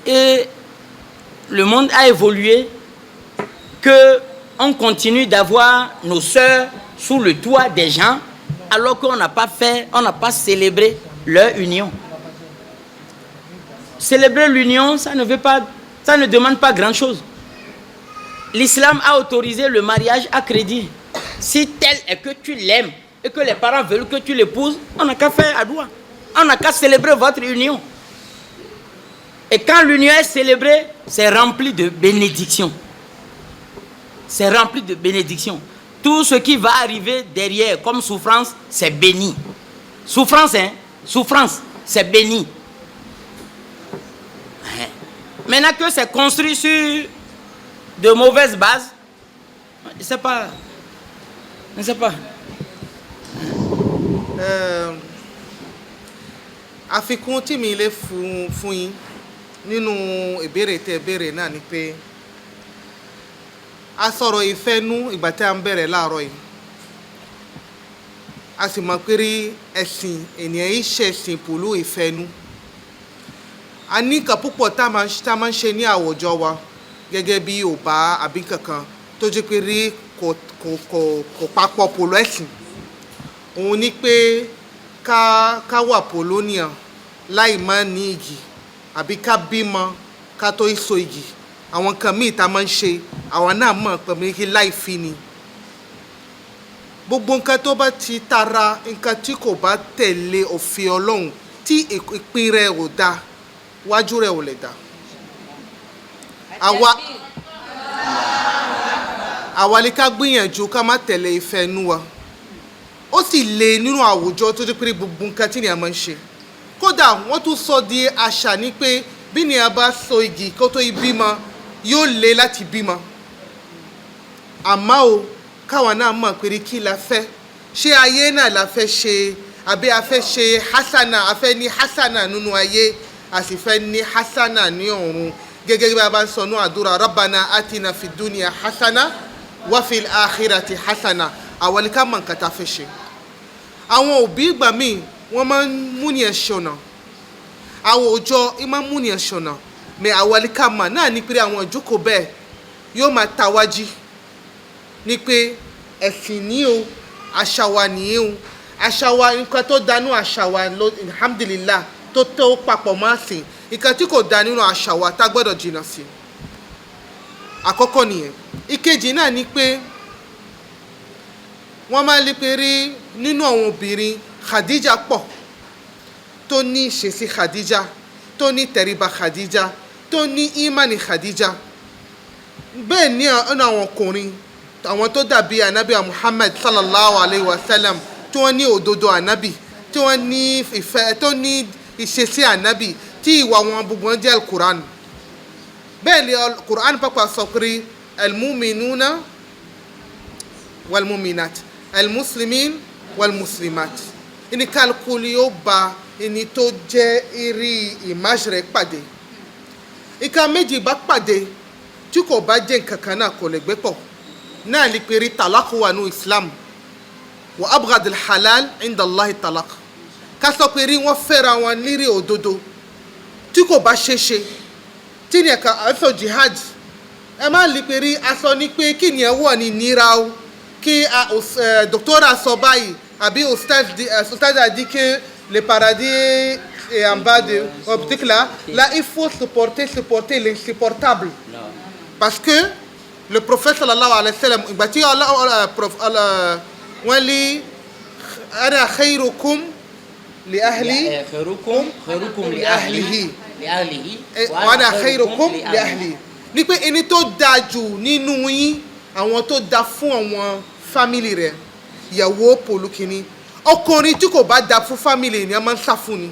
[SPEAKER 1] Et le monde a évolué, qu'on continue d'avoir nos sœurs sous le toit des gens alors qu'on n'a pas célébré leur union. Célébrer l'union, ça ne demande pas grand-chose. L'islam a autorisé le mariage à crédit. Si tel est que tu l'aimes et que les parents veulent que tu l'épouses, on n'a qu'à faire adoua. On n'a qu'à célébrer votre union. Et quand l'union est célébrée, c'est rempli de bénédictions. C'est rempli de bénédictions. Tout ce qui va arriver derrière comme souffrance, c'est béni. Souffrance, souffrance, c'est béni. Maintenant que c'est construit sur de mauvaises bases, je ne sais pas. Je ne sais pas.
[SPEAKER 4] Àfikún tí mi lè fún yín nínú ìbéèrè tẹ́ béèrè náà ni pé a sọ̀rọ̀ ìfẹ́nú ìgbà tí a ń bẹ̀rẹ̀ láàárọ̀ yìí. A sì mọ̀ pé ẹ̀sìn ènìyàn yìí ṣẹ̀sìn pẹ̀lú ìfẹ́nú. A ní nǹkan púpọ̀ tá a máa ń ṣe ní àwùjọ wa gẹ́gẹ́ bí Yorùbá àbí kankan tó jẹ́ pé kò papọ̀ pẹ̀lú ẹ̀sìn. Òun ni pé ká wà polonian láì má ní igi àbí ká bímọ ká tó so igi. Àwọn nǹkan míì tá a máa ń ṣe àwọn náà mọ̀ pẹ̀lú kí láì fi ni. Gbogbo nǹkan tó bá ti tara nǹkan tí kò bá tẹ̀lé òfin Ọlọ́run tí ìpín rẹ̀ ò dáa wájú rẹ̀ ò lè dá. Àwa ni ká gbìyànjú ká má tẹ̀lé ìfẹ́ inú wa. Ó sì le nínú àwùjọ tó jẹ́ pé gbogbo nǹkan tí ènìyàn máa ń ṣe. Kódà wọ́n tún sọ di àṣà ní pé bí ènìyàn bá so igi kó tó bímọ yóò le láti bímọ. Àmọ́ o káwọn náà mọ̀ pé kí la fẹ́. Ṣé ayé náà la fẹ́ ṣe àbí a fẹ́ ṣe hasana, a fẹ́ ní hasana nínú ayé a sì fẹ́ ní hasana ní ọ̀run. Gẹ́gẹ́ bí a bá ń sọ ní àdúrà Rabbana atina fid dunya hasana wa fil akhirati hasana. Àwọn ni ká mọ̀ nǹkan tá a fẹ́ ṣe. Àwọn òbí ìgbà míì wọ́n máa ń múni ẹ̀ṣọ̀nà. Àwọn òjò máa ń múni ẹ̀ṣọ̀nà. Mẹ àwọn ni ká mọ̀ náà ní pé àwọn ìjókòó bẹ́ẹ̀ yóò máa tawájí. Ní pé ẹ̀sìn ní o, àṣà wa nìyí o. Àṣà wa nǹkan tó dánú àṣà wa alhamdulillah tó papọ̀ máa sìn. Nǹkan tí kò dá nínú àṣà wa tá gbọ́dọ̀ jìnnà sí. Àkọ́kọ́ nìyẹn. Ìkejì náà ni pé wọ́n máa lè pè rí nínú àwọn obìnrin Khadija pọ̀ tó ní ìṣesí Khadija tó ní tẹríba Khadija tó ní ìmánì Khadija. Bẹ́ẹ̀ ni ọ̀nà àwọn ọkùnrin àwọn tó dàbí anabi Muhammad sallallahu alayhi wa sallam tí wọ́n ní òdodo anabi tí wọ́n ní ìfẹ́ tó ní ìṣesí anabi tí ìwà wọn gbogbo wọn jẹ́ al-Qur'an. Bẹ́ẹ̀ ni al-Qur'an pàpà sọ pé al-mu'minuna wal-mu'minat al-muslimin wal-muslimat. Ini kálukú yóò bá ẹni tó jẹ́ irí ìmáṣe rẹ̀ pàdé. Ìka méjì bá pàdé tí kò bá jẹ́ nǹkan kan náà kò lè gbé pọ̀. Náà lè pè rí talaq wà ní Islam. Wa abghad al-halal inda Allahi talaq. Ká sọ pé rí wọ́n fẹ́ra wọn lérí òdodo tí kò bá ṣeéṣe. Tí ni ẹ̀ka àfẹ́ jihad ẹ má lè pè rí aṣọ ní pé kí ni ẹ wọ̀ ní nira o kí docteur sọ báyìí àbí ustaz a dit que le paradis est en bas de optique là il faut supporter l'insupportable. Parce que le prophète sallallahu alayhi wa sallam ìgbà tí wọ́n lé ana khayrukum li ahli
[SPEAKER 1] khairukum li ahlihi
[SPEAKER 4] wa ana khairukum li ahli. Ní pé ẹni tó dáa jù nínú yín àwọn tó dáa fún àwọn family rẹ̀ ìyàwó pòlù kìíní. Ọkùnrin tí kò bá dáa fún family ni a máa ń sá fún ni.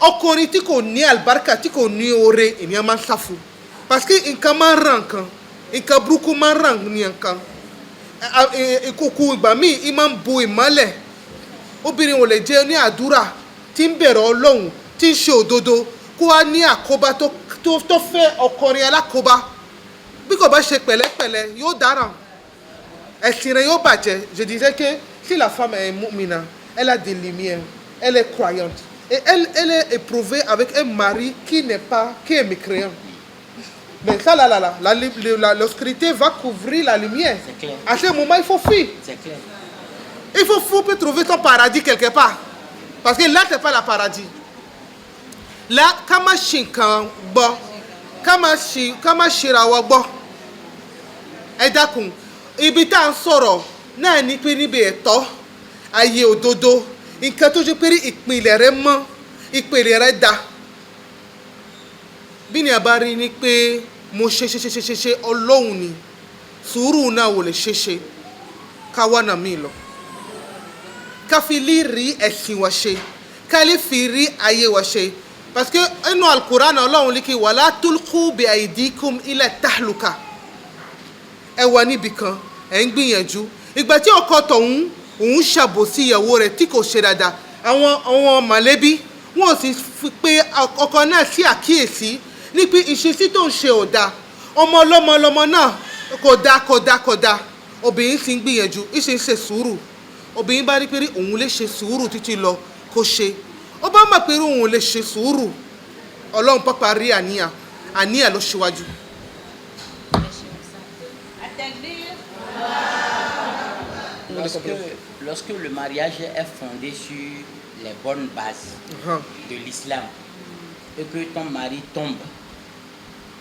[SPEAKER 4] Ọkùnrin tí kò ní àlùbáríkà tí kò ní oore ènìyàn máa ń sá fún. Parce que nǹkan máa ń ràn nǹkan burúkú máa ń ràn ní nǹkan. Ìkùkù ìgbà míì ì máa ń bo ìmọ́lẹ̀. Obìnrin ò lè jẹ́ ní àdúrà tí ń bẹ̀rẹ̀ Ọlọ́run tí ń ṣe òdodo kó wá ní àkóbá tó fẹ́ ọkùnrin alákóbá. Bí kò bá ṣe pẹ̀lẹ́pẹ̀lẹ́ yóò dáràn. Ẹ̀sìn rẹ̀ yóò bàjẹ́. Je disais que si la femme est mu'mina, elle a des lumières, elle est croyante. Et elle est éprouvée avec un mari qui est mécréant. Mais ça, l'obscurité va couvrir la lumière.
[SPEAKER 1] C'est clair.
[SPEAKER 4] À ce moment, il faut fuir.
[SPEAKER 1] C'est clair.
[SPEAKER 4] Il faut fuir pour trouver son paradis quelque part. Parce que là, ce n'est pas le paradis. Là, kama shinkan bo, kama shirawa bo. Ẹ dákun, ibi tá ń sọ̀rọ̀ náà ní pé níbi ẹ̀tọ́, ayé òdodo, nǹkan tó ṣe pé ìpìlẹ̀ rẹ̀ mọ́, ìpìlẹ̀ rẹ̀ dá. Bí ni a bá rí ni pé mo ṣe Ọlọ́run ni, sùúrù náà ò lè ṣe ká wá nà mí lọ. Ká fi lè rí ẹ̀sìn wa ṣe, ká lè fi rí ayé wa ṣe. Parce que inú Al-Qur'an Ọlọ́run ní kí wala tulqu bi aydikum ila tahluka. Ẹ wà níbi kan, ẹ̀ ń gbìyànjú. Ìgbà tí ọkọ tọ̀hún òun ṣàbòsí ìyàwó rẹ̀ tí kò ṣe dáadáa, àwọn mọ̀lẹ́bí wọn ò sì fi pé ọkọ náà sí àkíyèsí ní pé ìṣesí tó ń ṣe ò dáa. Ọmọ ọlọ́mọ náà kò dáa. Obìnrin sì ń gbìyànjú, ìṣe ń ṣe sùúrù. Obìnrin bá rí pé òun lè ṣe sùúrù títí lọ kó ṣe. Ó bá mọ̀ pé òun lè ṣe sùúrù. Ọlọ́run pápá rí àníyàn ló ṣíwájú.
[SPEAKER 1] Lorsque le mariage est fondé sur les bonnes bases de l'islam et que ton mari tombe,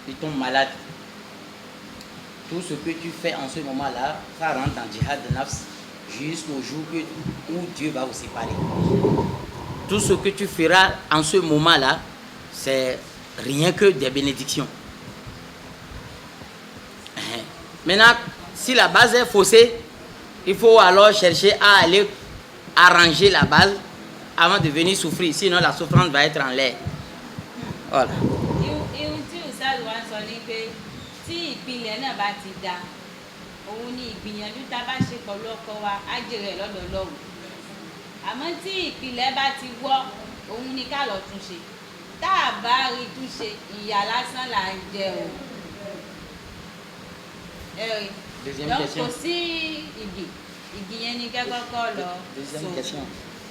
[SPEAKER 1] il tombe malade, tout ce que tu fais en ce moment-là, ça rentre dans djihad de nafs jusqu'au jour où Dieu va vous séparer. Tout ce que tu feras en ce moment-là, c'est rien que des bénédictions. Maintenant, si la base est faussée, il faut alors chercher à aller arranger la base avant de venir souffrir. Sinon, la souffrance va être en l'air. Voilà.
[SPEAKER 3] Ihun tí Ustaz wa sọ ni pé tí ìpìlẹ̀ náà bá ti dá, òun ni ìgbìyànjú tá a bá ṣe pẹ̀lú ọkọ wa á jèrè lọ́dọ̀ Ọlọ́run. Àmọ́ tí ìpìlẹ̀ bá ti wọ́, òun ni ká lọ túnṣe. Tá a bá rí túnṣe, ìyà lásán là ń jẹ o. Donc kò sí igi yẹn ni kẹ́kọ̀ọ́ lọ so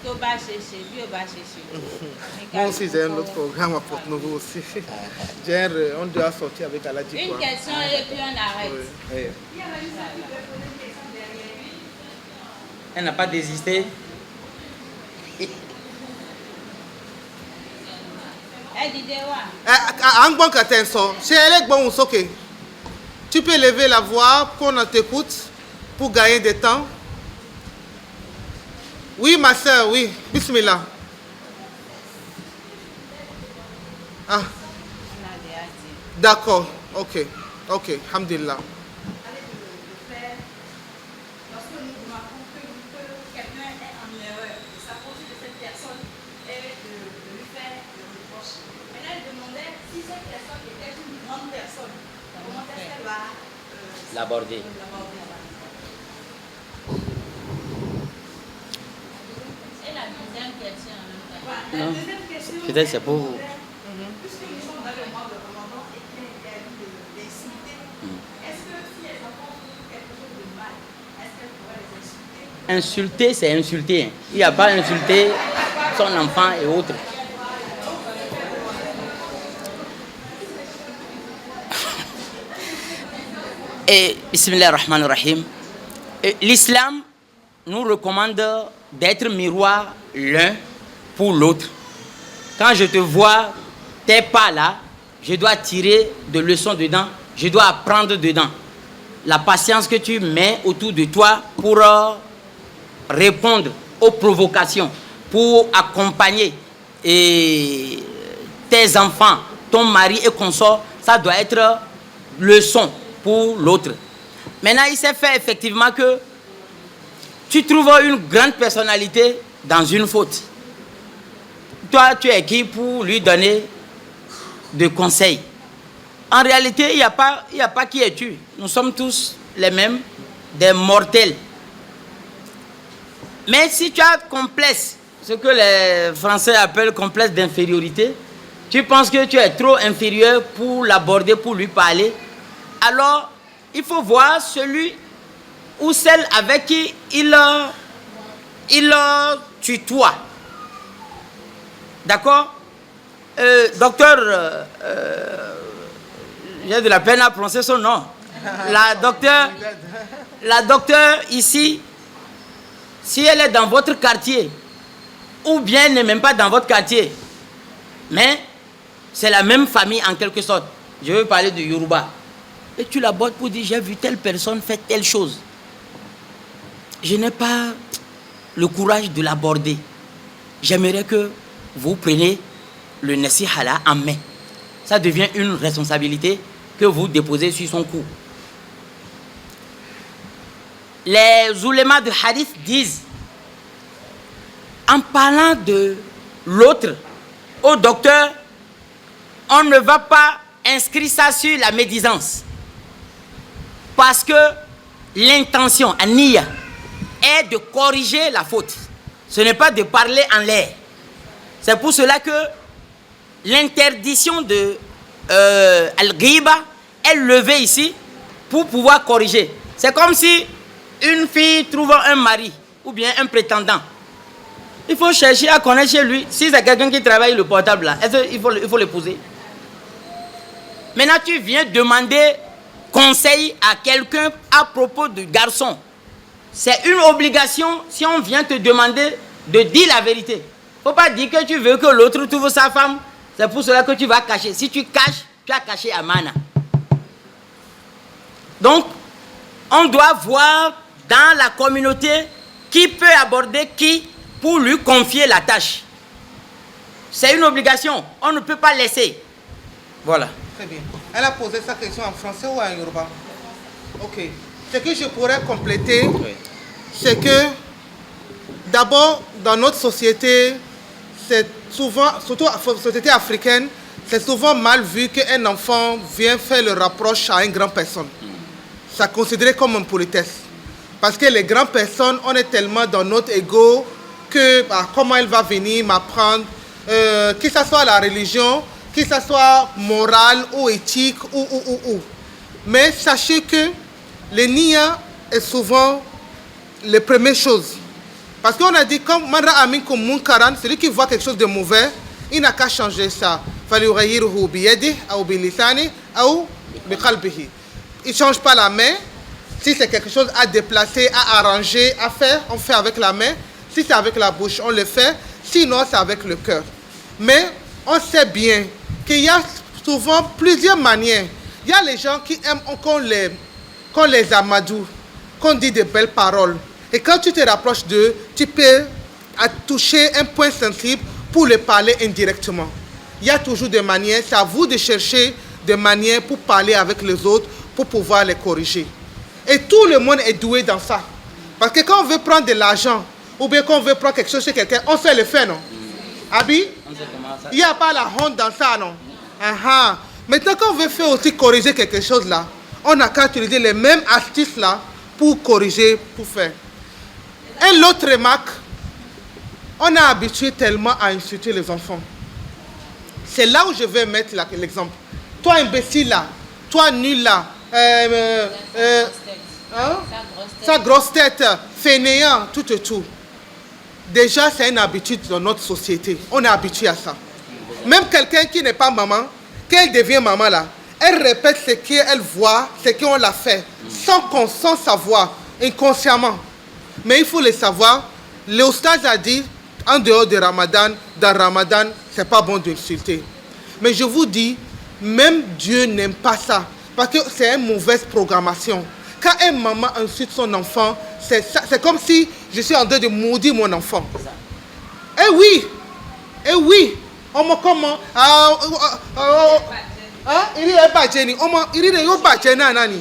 [SPEAKER 3] tó bá ṣe ṣe bí ò bá ṣe ṣe.
[SPEAKER 4] Moi aussi j'ai un autre programme à Porto Novo aussi. On doit sortir avec Aladji.
[SPEAKER 3] Une question et puis on arrête.
[SPEAKER 4] Oui.
[SPEAKER 1] Elle n'a pas désisté.
[SPEAKER 3] Ẹ dìde wá.
[SPEAKER 4] À ń gbọ́n kàtẹ́ sọ, ṣé ẹlẹ́gbọ̀n sókè? Tu peux lever la voix qu'on t'écoute pour gagner du temps. Oui, ma soeur, oui. Bismillah. Ah. D'accord. Ok. Alhamdulillah.
[SPEAKER 2] Lorsque nous remarquons que quelqu'un est en erreur, ça pose de cette personne est de lui faire le reproche. Maintenant, elle demandait si cette personne était une grande personne. Comment est-ce qu'elle va
[SPEAKER 1] l'aborder?
[SPEAKER 3] Et la deuxième question en même temps.
[SPEAKER 2] La deuxième question,
[SPEAKER 1] Peut-être c'est pour vous.
[SPEAKER 2] puisque nous sommes dans le mois de Ramadan et qu'il y a d'insulter, est-ce que si les enfants font quelque chose de mal, est-ce qu'elles pourraient les insulter?
[SPEAKER 1] Insulter, c'est insulter. Il n'y a pas insulter son enfant et autres. Et bismillah ar-Rahman ar-Rahim. L'islam nous recommande d'être miroir l'un pour l'autre. Quand je te vois, t'es pas là, je dois tirer de leçons dedans, je dois apprendre dedans. La patience que tu mets autour de toi pour répondre aux provocations, pour accompagner tes enfants, ton mari et consort, ça doit être leçon pour l'autre. Maintenant, il s'est fait effectivement que tu trouves une grande personnalité dans une faute. Toi, tu es qui pour lui donner des conseils? En réalité, il n'y a pas qui es-tu. Nous sommes tous les mêmes, des mortels. Mais si tu as complexe, ce que les Français appellent complexe d'infériorité, tu penses que tu es trop inférieur pour l'aborder, pour lui parler, alors il faut voir celui ou celle avec qui il tutoie. D'accord? Docteur, j'ai de la peine à prononcer son nom. La docteure ici, si elle est dans votre quartier, ou bien n'est même pas dans votre quartier, mais c'est la même famille en quelque sorte. Je veux parler de Yoruba. Et tu l'abordes pour dire, j'ai vu telle personne faire telle chose. Je n'ai pas le courage de l'aborder. J'aimerais que vous preniez le nasihala en main. Ça devient une responsabilité que vous déposez sur son cou. Les oulémas de hadith disent, en parlant de l'autre au docteur, on ne va pas inscrire ça sur la médisance. Parce que l'intention, aniya, est de corriger la faute. Ce n'est pas de parler en l'air. C'est pour cela que l'interdiction de al-ghiba est levée ici pour pouvoir corriger. C'est comme si une fille trouve un mari ou bien un prétendant. Il faut chercher à connaître chez lui. Si c'est quelqu'un qui travaille le portable là, il faut l'épouser. Maintenant, tu viens demander conseil à quelqu'un à propos du garçon. C'est une obligation si on vient te demander de dire la vérité. Il ne faut pas dire que tu veux que l'autre trouve sa femme. C'est pour cela que tu vas cacher. Si tu caches, tu as caché Amana. Donc, on doit voir dans la communauté qui peut aborder qui pour lui confier la tâche. C'est une obligation. On ne peut pas laisser. Voilà.
[SPEAKER 4] Très bien. Elle a posé sa question en français ou en yoruba? Ok. Ce que je pourrais compléter, oui, c'est que d'abord, dans notre société, c'est souvent, surtout dans la société africaine, c'est souvent mal vu qu'un enfant vienne faire le rapproche à une grande personne. C'est considéré comme une politesse. Parce que les grandes personnes, on est tellement dans notre ego que comment elle va venir m'apprendre, que ce soit la religion, que ce soit morale ou éthique ou. Mais sachez que le niya est souvent les premières choses. Parce qu'on a dit, comme Mandra Amin comme Munkaran, celui qui voit quelque chose de mauvais, il n'a qu'à changer ça. Il ne change pas la main. Si c'est quelque chose à déplacer, à arranger, à faire, on fait avec la main. Si c'est avec la bouche, on le fait. Sinon, c'est avec le cœur. Mais on sait bien qu'il y a souvent plusieurs manières. Il y a les gens qui aiment qu'on les amadoue, qu'on dit de belles paroles. Et quand tu te rapproches d'eux, tu peux toucher un point sensible pour les parler indirectement. Il y a toujours des manières, c'est à vous de chercher des manières pour parler avec les autres, pour pouvoir les corriger. Et tout le monde est doué dans ça. Parce que quand on veut prendre de l'argent, ou bien quand on veut prendre quelque chose chez quelqu'un, on sait le faire, non? Abi? Il n'y a pas la honte dans ça, non? Maintenant, quand on veut faire aussi corriger quelque chose là, on n'a qu'à utiliser les mêmes astuces là pour corriger, pour faire. Et l'autre remarque, on a habitué tellement à insulter les enfants. C'est là où je vais mettre l'exemple. Toi imbécile là, toi nul là, sa grosse tête, fainéant, tout et tout. Déjà, c'est une habitude dans notre société. On est habitué à ça. Même quelqu'un qui n'est pas maman, quand elle devient maman là, elle répète ce qu'elle voit, ce qu'on l'a fait, sans savoir, inconsciemment. Mais il faut le savoir. Le Oustaz a dit, en dehors de Ramadan, dans Ramadan, c'est pas bon d'insulter. Mais je vous dis, même Dieu n'aime pas ça. Parce que c'est une mauvaise programmation. Quand une maman insulte son enfant, c'est comme si je suis en train de maudire mon enfant. Eh oui. Ọmọ kọ́mọ. Iri ẹ bàjẹ́ ni. Iri rẹ̀ yóò bàjẹ́ náà ni.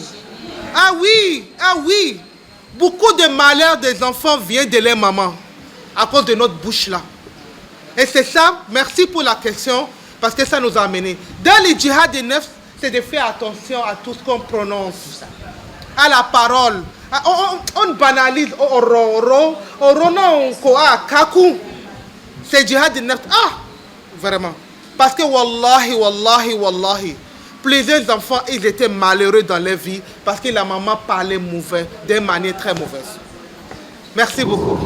[SPEAKER 4] Ah oui. Beaucoup de malheurs des enfants viennent de leur maman à cause de notre bouche là. Et c'est ça, merci pour la question, parce que ça nous a amené. Dans le djihad des nefs, c'est de faire attention à tout ce qu'on prononce, à la parole. On banalise, c'est djihad des nefs. Vraiment. Parce que wallahi, plusieurs enfants, ils étaient malheureux dans leur vie parce que la maman parlait mauvais, d'une manière très mauvaise. Merci beaucoup.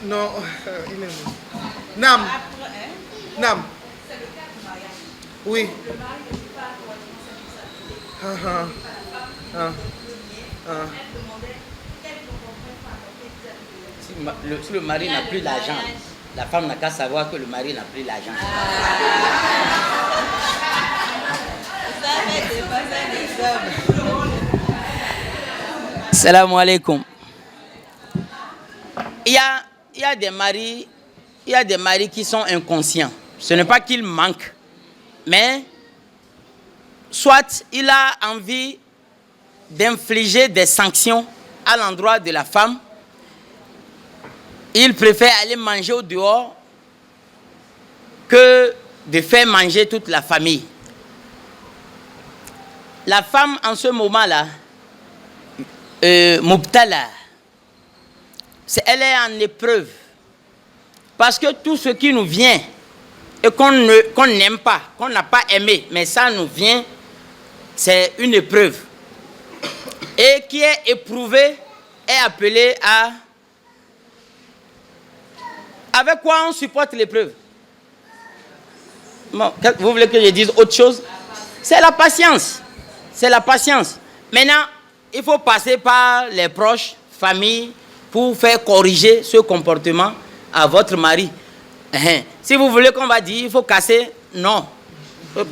[SPEAKER 4] Non, Nam. Oui.
[SPEAKER 1] Si le mari n'a plus d'argent, la femme n'a qu'à savoir que le mari n'a plus d'argent. Salam alaikum. Il y a des maris qui sont inconscients. Ce n'est pas qu'ils manquent, mais soit il a envie d'infliger des sanctions à l'endroit de la femme. Il préfère aller manger au dehors que de faire manger toute la famille. La femme, en ce moment-là, Mubtala, elle est en épreuve. Parce que tout ce qui nous vient et qu'on n'aime pas, qu'on n'a pas aimé, mais ça nous vient, c'est une épreuve. Et qui est éprouvé est appelé à... Avec quoi on supporte l'épreuve? Bon, vous voulez que je dise autre chose? C'est la patience. C'est la patience. Maintenant, il faut passer par les proches, famille, pour faire corriger ce comportement à votre mari. Si vous voulez qu'on va dire, il faut casser, non.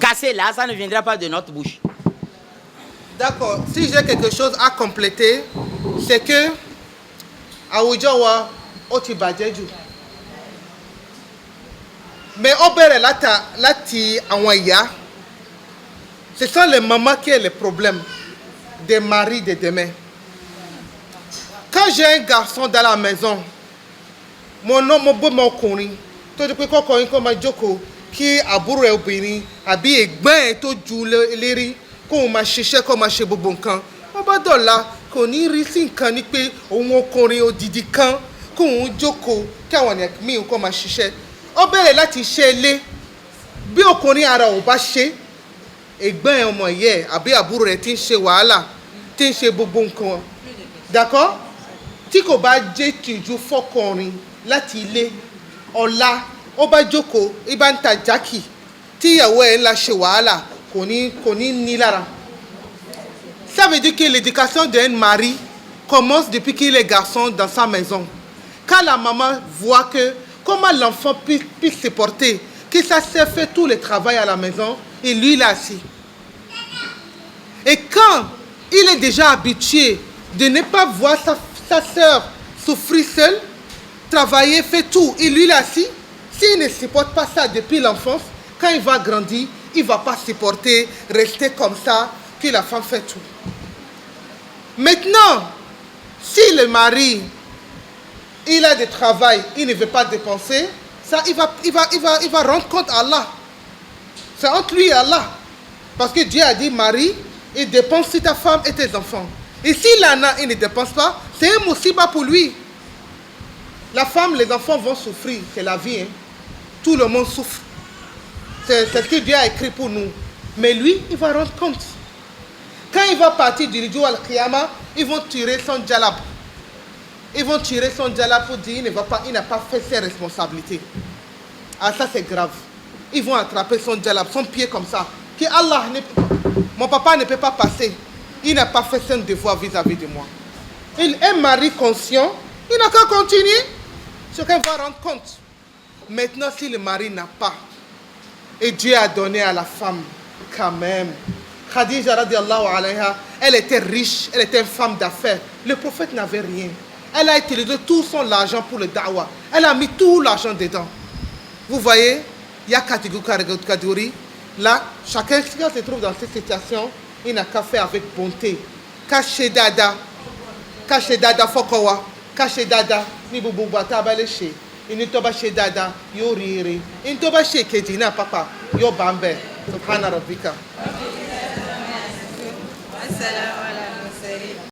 [SPEAKER 1] Casser là, ça ne viendra pas de notre bouche.
[SPEAKER 4] D'accord. Si j'ai quelque chose à compléter, c'est que Aoujawa Otibadjeju. Mais au bere lati awanya, ce sont les mamans qui ont les problèmes des maris de demain. Quand j'ai un garçon dans la maison, mon nom, mon beau mon connu, tout de suite quand on m'a dit qui a bourré au béni, habillé bien tout jouleri, qu'on m'a cherché comme m'a cherché bobonkan, on va dans là qu'on y risque canipe au mon connu au didi kan, qu'on joko, quand on est mis ou comme m'a cherché. Obere láti ṣe ilé bí ọkùnrin ara ò bá ṣe ẹ̀gbọ́n ọmọ yẹ àbí àbúrò rẹ̀ tí ń ṣe wàhálà tí ń ṣe gbogbo nǹkan d'accord tí kò bá jẹ́ tìjú fọkùnrin láti ilé ọ̀la ó bá jókòó ibà ń ta jákì tí ìyàwó ẹ̀ ń la ṣe wàhálà kò ní ní lára. Ça veut dire que l'éducation d'un mari commence depuis qu'il est garçon dans sa maison. Quand la maman voit que comment l'enfant puisse se porter, que ça s'est fait tout le travail à la maison, et lui il est assis. Et quand il est déjà habitué de ne pas voir sa soeur souffrir seule, travailler, faire tout, et lui il est assis, s'il ne supporte pas ça depuis l'enfance, quand il va grandir, il ne va pas supporter, rester comme ça, que la femme fait tout. Maintenant, si le mari il a du travail, il ne veut pas dépenser, ça, il va rendre compte à Allah. C'est entre lui et Allah. Parce que Dieu a dit, Marie, il dépense sur ta femme et tes enfants. Et s'il en a, il ne dépense pas, c'est un musiba pour lui. La femme, les enfants vont souffrir, c'est la vie. Hein. Tout le monde souffre. C'est ce que Dieu a écrit pour nous. Mais lui, il va rendre compte. Quand il va partir du Rijou al-Qiyama, ils vont tirer son djalab. Ils vont tirer son djalab pour dire il n'a pas fait ses responsabilités. Ah, ça c'est grave. Ils vont attraper son djalab, son pied comme ça. Que Allah, mon papa ne peut pas passer. Il n'a pas fait son devoir vis-à-vis de moi. Un mari conscient, il n'a qu'à continuer. Chacun va rendre compte. Maintenant, si le mari n'a pas, et Dieu a donné à la femme, quand même. Khadija radiallahu alayha, elle était riche, elle était une femme d'affaires. Le prophète n'avait rien. Elle a utilisé tout son argent pour le dawa. Elle a mis tout l'argent dedans. Vous voyez, il y a catégorie. Là, chacun qui se trouve dans cette situation, il n'a qu'à faire avec bonté. Caché dada fokowa, caché dada, ni bububa tabaleche. Ini toba she dada, yo riri. In toba she kedina papa, yo bambe. Subhana rabbika.
[SPEAKER 3] Assalamu